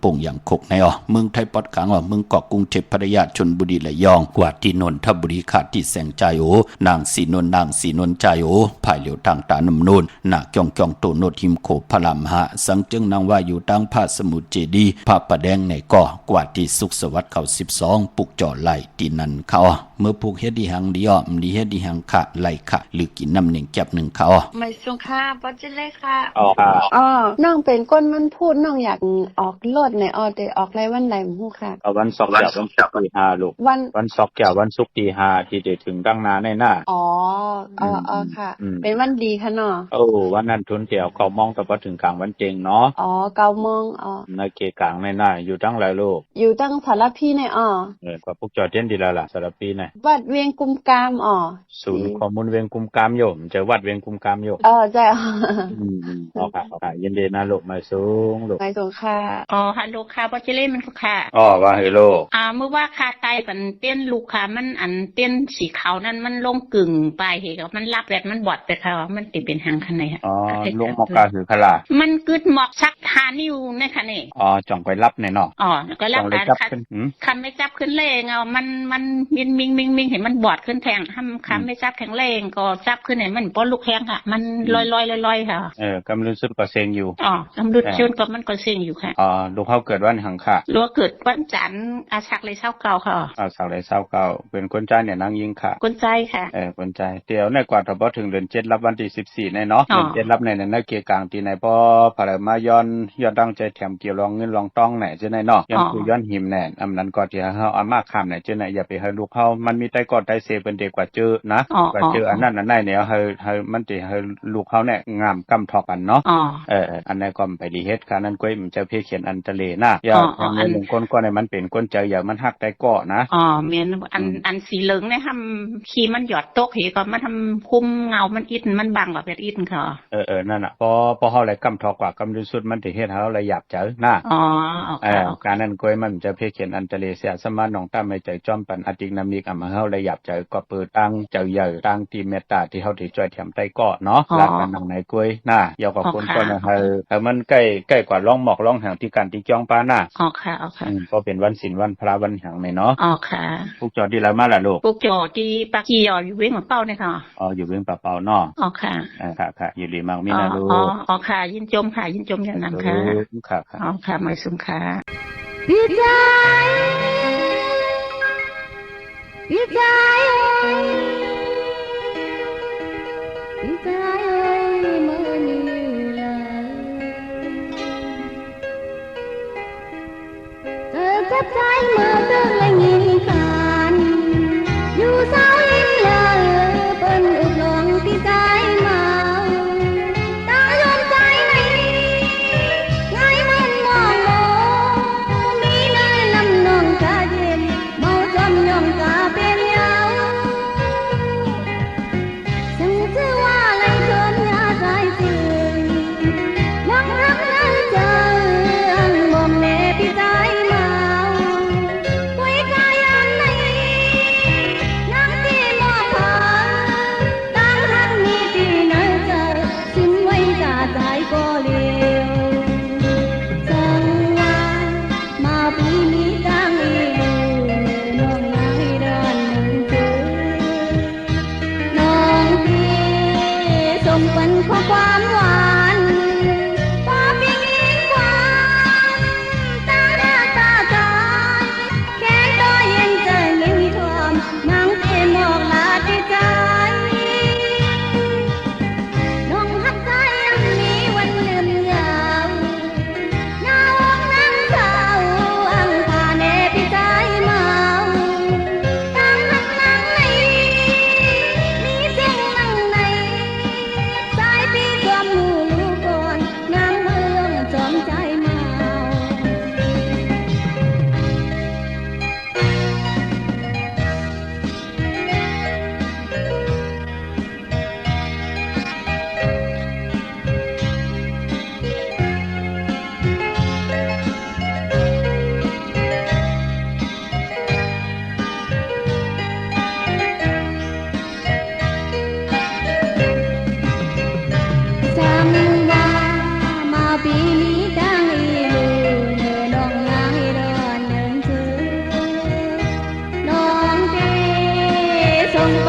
ป่งอย่างคกในเมืองไทยปอดกลางเมืองเกาะกรุงเทพพัทยาชลบุรีระยองกว่าที่นนทบุรีขาดที่แสงใจนางสีนนใจภายเหลียวทางตาน้ำนูนนาเกียงโตโนดหิมโขพลามหะสังจึงนางว่าอยู่ตั้งพระสมุทรเจดีพระประแดงในก่อกว่าที่สุขสวัสดิ์เขา12ปุกจ่อไหลที่นั่นเขาเมื่อผูกเฮ็ดดีหังดีดีเฮ็ดดีหังค่ะไหลค่ะหรือกินน้ำหนึ่งแก็บหนึ่งเขาไม่สงค่ะบ่จะเลยค่ะน้องเป็นก้นมันพูดน้องอยากออกรถในแต่ออกไรวันใดฮู้ค่ะวันศุกร์วันศุกร์ตี5ลูกวันศุกร์วันศุกร์ตี5ที่จะถึงดังนาในหน้าค่ะเป็นวันดีค่ะเนาะวันนั้นทุนเที่ยว9 โมงแต่พอถึงกลางวันเจงเนาะ9 โมงในเขตกลางในหน้าอยู่ตั้งหลายลูกอยู่ตั้งสารพีในกว่าพวกจอดเต้นดีแล้วล่ะสารพีในวัดเวียงกุมกามศูนย์ข้อมูลเวียงกุมกามโยมเจอวัดเวียงกุมกามโยมใช่ค่ะยินดีนะลูกมาสูงลูกมาสูงค่ะฮัลโหลค่ะบ่จะเล่นมันค่ะว่าเฮโลเมื่อว่าคาไตมันเต้นลูกค่ะมันอันเต้นสีขาวนั้นมันลงกึ่งปลายเหตุมันรับแบบมันบอดไปค่ะมันติดเป็นหางคันไหนค่ะลงหมอกกาหือคลามันกึดหมอกชักทานอยู่ในคันนี่จ่องไปรับในเนาะก็รับการคันไม่จับขึ้นเลงมันมิงเห็นมันบอดขึ้นแทงคันไม่จับแข็งแรงก็จับขึ้นไหนมันป้อนลูกแข้งค่ะมันลอยค่ะกำลังสุดก็เซ็งอยู่กำลังชุดก็มันก็เซ็งอยู่ค่ะลูกเขาเกิดวันหังค่ะลูกเกิดวันจันทร์อาชักเลยเช้าเก่าค่ะสักเลยเช้าเก่าเป็นคนใจเนี่ยนางยิงค่ะคนใจค่ะคนใจเดี๋ยวในกว่าถ้าพอถึงเดือน7รับวันที่14ในเนาะเดือน7รับในนั้นเกี่ยกลางที่ไหนพอพามาย้อนตั้งใจแถมเกี่ยวรองเงินรองต้องไหนจะไหนเนาะย้อนคือย้อนหิมแน่อำนั้นก็ที่เฮาเอามาข้ามไหนจะไหนอย่าไปให้ลูกเฮามันมีไตกอดไตเซเป็นเด็กกว่าเจอนะกว่าเจออันนั้นเนี่ยให้มันสิให้ลูกเฮาเนี่ยงามกำทอกันเนาะอันนั้นก็ไปดีเฮ็ดค่ะนั้นก้อยมันจะเพียเขียนอันทะเลนะอย่าทำให้มงคลก็ในมันเป็นก้นใจอย่ามันหักไตก่อนะแม่นอันสีเหลืองเนี่ยทำขี้มันหยอดตกเหก็มาทำคุมเงามันอิดมันบังแบบอิดค่ะนั่นน่ะพอเฮาไหลกำทอกว่ากำสุดมันสิเฮ็ดให้เฮาไหลหยาบเจอนะการนั้นก้อยมันจะเพียเขียนอันทะเลเสียสมานน้องตามให้ใจจอมปันอติกนามิกอำมาเฮาไหลหยาบเจอก็เปิดตั้งเจ้าใหญ่ตั้งที่เมตตาที่เฮาที่ช่วยแถมไตก่อเนาะรักกันนางไหนก้อยนะอย่ากับคนก็ให้มันใกล้กว่าร้องหมอกร้องหางที่กันที่จ้องปาน่ะค่ะพอเป็นวันศีลวันพระวันหางเนาะค่ะพวกจอดที่แล้วมาล่ะลูกพวกจอดที่ปากกี้อยู่เว้งของเป้าเนี่ยค่ะอยู่เว้งเป้าเนาะค่ะค่ะอยู่ดีมากมีนะลูกค่ะยินจมอย่างนั้นค่ะค่ะไม่สุขค่ะดีใจดีใจเมื่อนี้เธอจับใจเมื่อเดินและยินกันอยู่เศร้ายิ้มเลยเปิ้นอึกลงที่ใจมาตายอมใจไหนไงมันมองโลมีเนื้อนำนองกาเย็นเมาจอมยองกาเป็นยาวซึ่งชื่อว่าไรเกินยาใจสื่อยังรักนั้นเจอมองแน่ที่ใจมาคุยกาย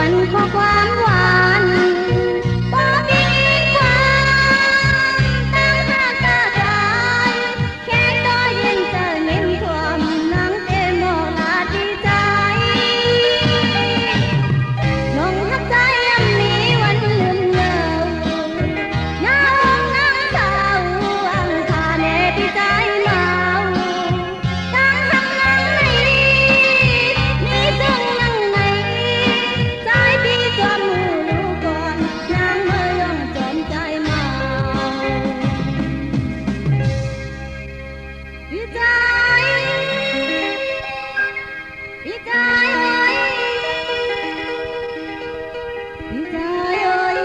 วันข้อความหวานบ่มีความตั้งหน้าตาใจแค่ต้อยเย็นเจอเน้นความนังเตโมลาดีใจลงหักใจยังมีวันลืมเลิกน้าองน้ำเศร้าอังคาเนดีใจเมาตั้งหักนังในนี่ซึ่งนังในใจพี่จอมหูรู้ก่อนนางเมื่อย่องจอมใจเมาดีใจดีใจดีใจเอ้ย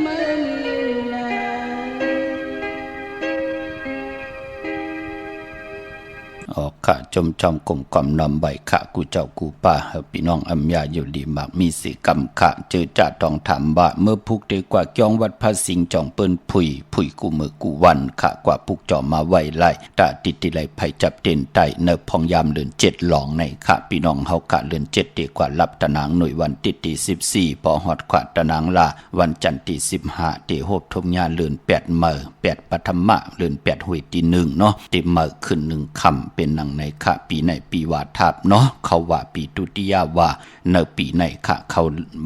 เมื่อมีเลย ออกขะจมจอมกลมกล่อมนำใบขะกูเจ้ากูป้าเฮาพี่น้องอำยาอยู่ดีมากมีสิกรรมขะเจอจ่าต้องถามว่าเมื่อพุกได้กว่าจ้องวัดพระสิงห์จองเปิ้นผุยกูมือกูวันขะกว่าพุกจอมาไว้ไล่ตาติดติไลไผจับเด่นไตเนพองยามเลือน7หลองในขะพี่น้องเฮาขะเลือน7ดีกว่ารับตะนางหน่วยวันติดที่14พอฮอดขวาตะนางลาวันจันทร์ที่15ที่โฮบทมญาเลือน8มื้อ8ปฐมะเลือน8หวยที่1เนาะที่มื้อขึ้น1ค่ำเป็นนังในขะปีในปีวาทาบเนาะเขาว่าปีตุติยาว่าเนปีในขะเขา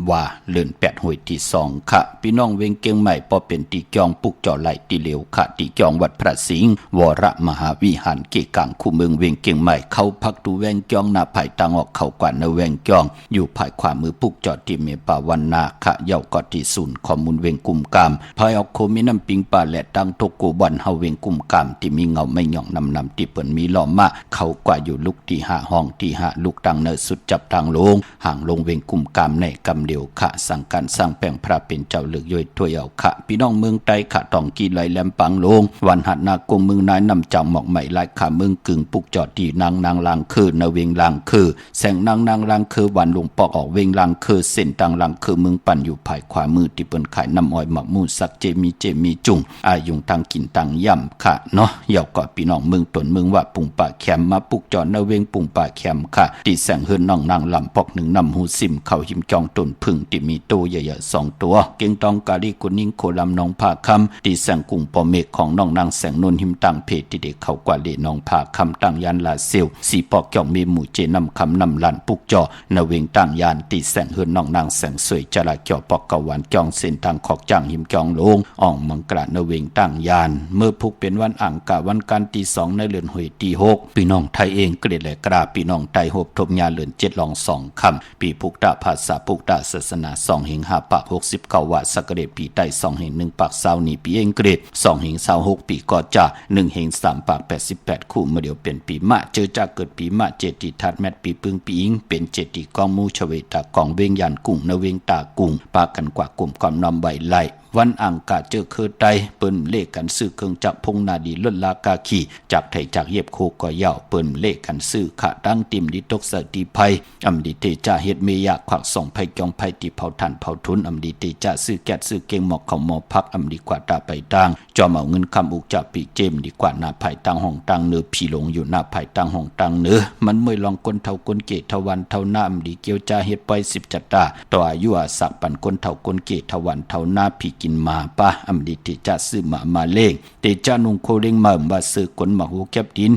ว่าเลือน8หวยที่2ขะพี่น้องเวงเกียงใหม่พอเป็นตีจองปุกจ่อไหลตีเหลวขะตีจองวัดพระสิงห์วรมหาวิหารเกกังคู่เมืองเวงเกียงใหม่เขาพักตูแวงจองหน้าภายตังออกเขากว่าในแวงจองอยู่ภายขวามือปุกจ่อที่เมปาวันนาขะเยาก็ที่ศูนย์ข้อมูลเวงกุมกามภายออกโคมีน้ำปิงป่าและตังโตโกบอนเฮาเวงกุมกามที่มีเงาไม่หย่องนำที่เปิ้นมีล้อมะเขากว่าอยู่ลุกที่5ห้องที่5ลูกตังเนสุดจับทางลงห่างลงเวงกุมกามในกำเดียวขะสั่งการสร้างแปลงพระเป็นเจ้าเลือกย่อยถ้วยเอาขะพี่น้องเมืองใต้ขะตองกีไหลแหลมปังลงวันหัดนากงเมืองนายนำจังหมอกใหม่ลายขาเมืองกึ่งปุกจอดที่นางลางคือนาเวงลางคือแสงนางลางคือวันหลวงปอกออกเวงลางคือเส้นต่างลางคือเมืองปั่นอยู่ภายขวามือที่เปิ้นขายน้ำอ้อยหมักมูสักเจมีจุงอายุงทางกินต่างย่ำขะเนาะเยาก็พี่น้องเมืองตนเมืองว่าปุ่งป่าแคมมาปุกจอดนาเวงปุ่งป่าแคมขะที่แสงเฮือนน้องนางลำปอกหนึ่งนำหูซิมเข้าหิมจองต้นพึ่งที่มีโตใหญ่ๆ2ตัวเก่งตองกาลีกุนิ่งโคลำน้องผาคำที่แสงกุ่งปอเมฆของน้องนางแสงนนหิมตังเพจที่เด็กเข้ากว่าเลน้องผาคำตั้งยานลาเซลสีปอกจ่องมีหมู่เจนำคำนำลันปุกจอนาเวงตั้งยานที่แสงเฮือนน้องนางแสงสวยจราจอปอกกวันจองเส้นทางขอกจ้างหิมจองลงอ่องมังกระนาเวงตั้งยานเมื่อพุกเป็นวันอังกาวันการที่2ในเดือนหวยที่6พี่น้องไทยเองเกลียดและกราพี่น้องไทยโฮบทบญาเดือน7ลอง2คำปีพุกตะภาษาพุกตะศาสนา2เฮง5ปาก69วัดสักเดปีใต้2เฮง1ปาก20นี่ปีเองเกรด2เฮง26ปีก็จะ1เฮง3ปาก88คู่เมื่อเดียวเป็นปีมะเจอจากเกิดปีมะเจติทัดแมตปีปึงปีอิงเป็นเจติกองมูชเวตากองเวงยานกุ้งนเวงตากุ้งปากันกว่ากลุ่มความนำใบไล่วันอังกาเจอคือไตเปิ้นเลขกันซื้อเครื่องจักรพงนาดีล้นลากาขีจากไทยจากเย็บโคก็ยาวเปิ้นเลขกันซื้อขะดังติมดิตกสติภัยอำดิเตจาเฮ็ดเมยะขวักส่องภัยจองภัยติเผาทันเผาทุนอำดิเตจาซื้อแก๊สซื้อเก่งหมอกเขาหมอพักอำดีกว่าตาไปตังจอมเอาเงินคำอุกจากปีเจมดีกว่าหน้าภายตังห้องตังเนื้อพี่หลงอยู่หน้าภายตังห้องตังเนื้อมันเมื่อลองคนเท่าคนเกตทวันเท่าหน้าอำดีเกียวจาเฮ็ดไป10จัตตาต่ออายุอาศักปันคนเท่าคนเกตทวันเท่าหน้าพี่กินมาปะอำดิเตจาซื้อมาเลงเตจานุงโคเร่งมาว่าซื้อคนมาหูแก็บดิน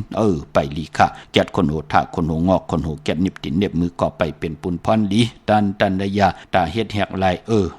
ไปลีค่ะแกดคนโหถาคนโหงอกคนโหแกดนิบตินเน็บมือก่อไปเป็นปุนพรลีตันระยะตาเฮ็ดแหกไหล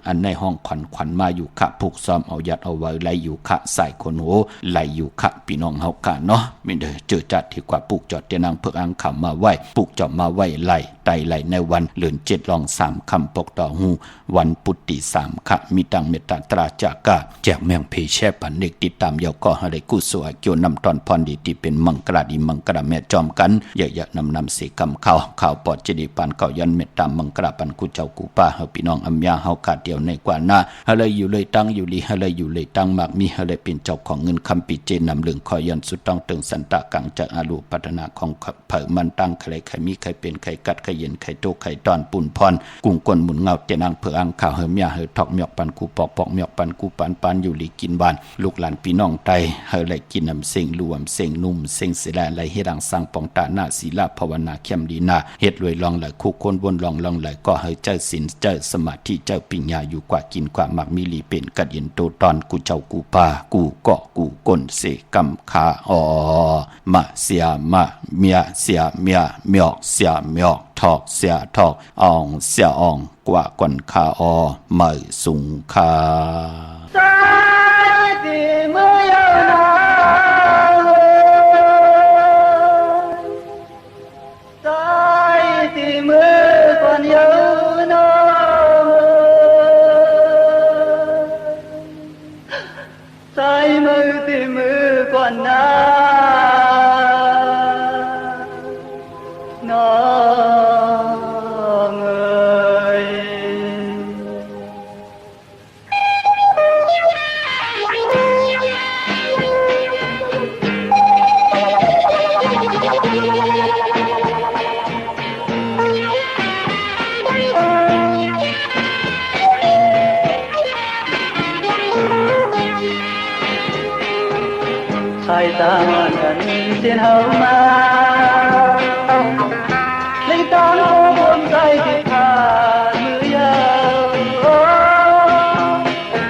อันในห้องขวัญมาอยู่ค่ะผูกซ้อมเอายัดเอาไว้ไหลอยู่ค่ะใส่คนโหไหลอยู่ค่ะพี่น้องเฮาค่ะเนาะมีเด้อเจอจัดที่กว่าปลูกจอดเตนางเพิกอังขำมาไหวปลูกจอดมาไหวไหลไตไหลในวันเลือน7ลอง3คำปกต่อหูวันปุตติ3ค่ะมีตังเมตตาตราจากาแจกแมงเพแช่ปันเด็กติดตามเยาก็ให้ได้กู้สวยเกี่ยวนำตอนพรดีที่เป็นมังกราดีมังกราแม่จอมกันอยากนำเสกำข่าวปอดเจดีปันเก่ายันเมตตามมังกราปันกูเจ้ากูป้าเฮาพี่น้องอำยาเฮาขาดเดียวในกว่าหน้าเฮาเลยอยู่เลยตั้งอยู่ลีเฮาเลยอยู่เลยตั้งมากมีเฮาเลยเป็นเจ้าของเงินคำปีเจนำเรื่องคอยันสุดต้องตึงสันตะกังจากอาลูพัฒนาของเผอมันตั้งใครมีใครเป็นใครกัดใคร เย็นไข่โตไข่ตอนปุ่นพรกุ้งก้นหมุนเงาเตียนางเผืออังข่าวเฮเมียเฮทอกเมียกปันกูปอกปอกเมียกปันกูปันอยู่ลีกินบ้านลูกหลานพี่น้องไตเฮไหลกินน้ำเสียงรวมเสียงนุ่มเสียงเสลไหลเฮดังสังปองตาหน้าศีลภาวนาเข้มดีนาเฮ็ดรวยลองไหลคู่คนบนลองไหลก็เฮเจ้าศีลเจ้าสมาธิเจ้าปัญญาอยู่กว่ากินกว่ามักมีลีเป็นกัดเย็นโตตอนกูเจ้ากูปากูเกาะกูก้นเสกำขามาเสียมาเมียเสียเมียเมียกเสียเมียกทอกเสียทอกอ่องเสียอ่องกว่าก่อนคาไม่สุงคาใจที่เมื่อยาวนานใจที่เมื่อก่อนยาวนานใจมือที่มือก่อนนานน้องเอ๋ยใส่ตามันกันเสียนเฮามาในตอนโอบนใจที่ขาดมือยาว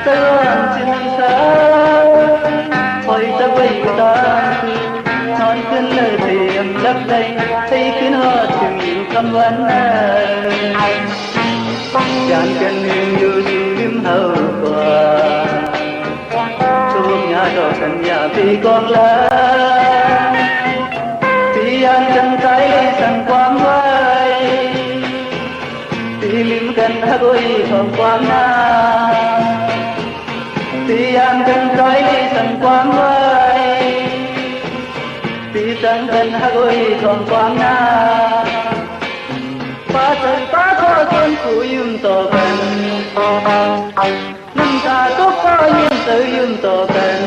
เตือนสินสาคอยจะไปตามนอนขึ้นเลยเตรียมลักใจให้ขึ้นฮอดถึงอยู่คำวันนั้นยานกันหนึ่งอยู่สู่ริมเฮากว่าทุกงานดอกสัญญาปีกองลาปียันกันใจสั่งความไว้ปีลิมกันฮักไว้ของความหน้าปียันกันใจสั่งความไว้ปีสั่งกันฮักไว้ของความหน้าป้าใจป้าขอคนผู้ยืมต่อกันน้ำตาก็ขอยืมเธอยืมต่อกัน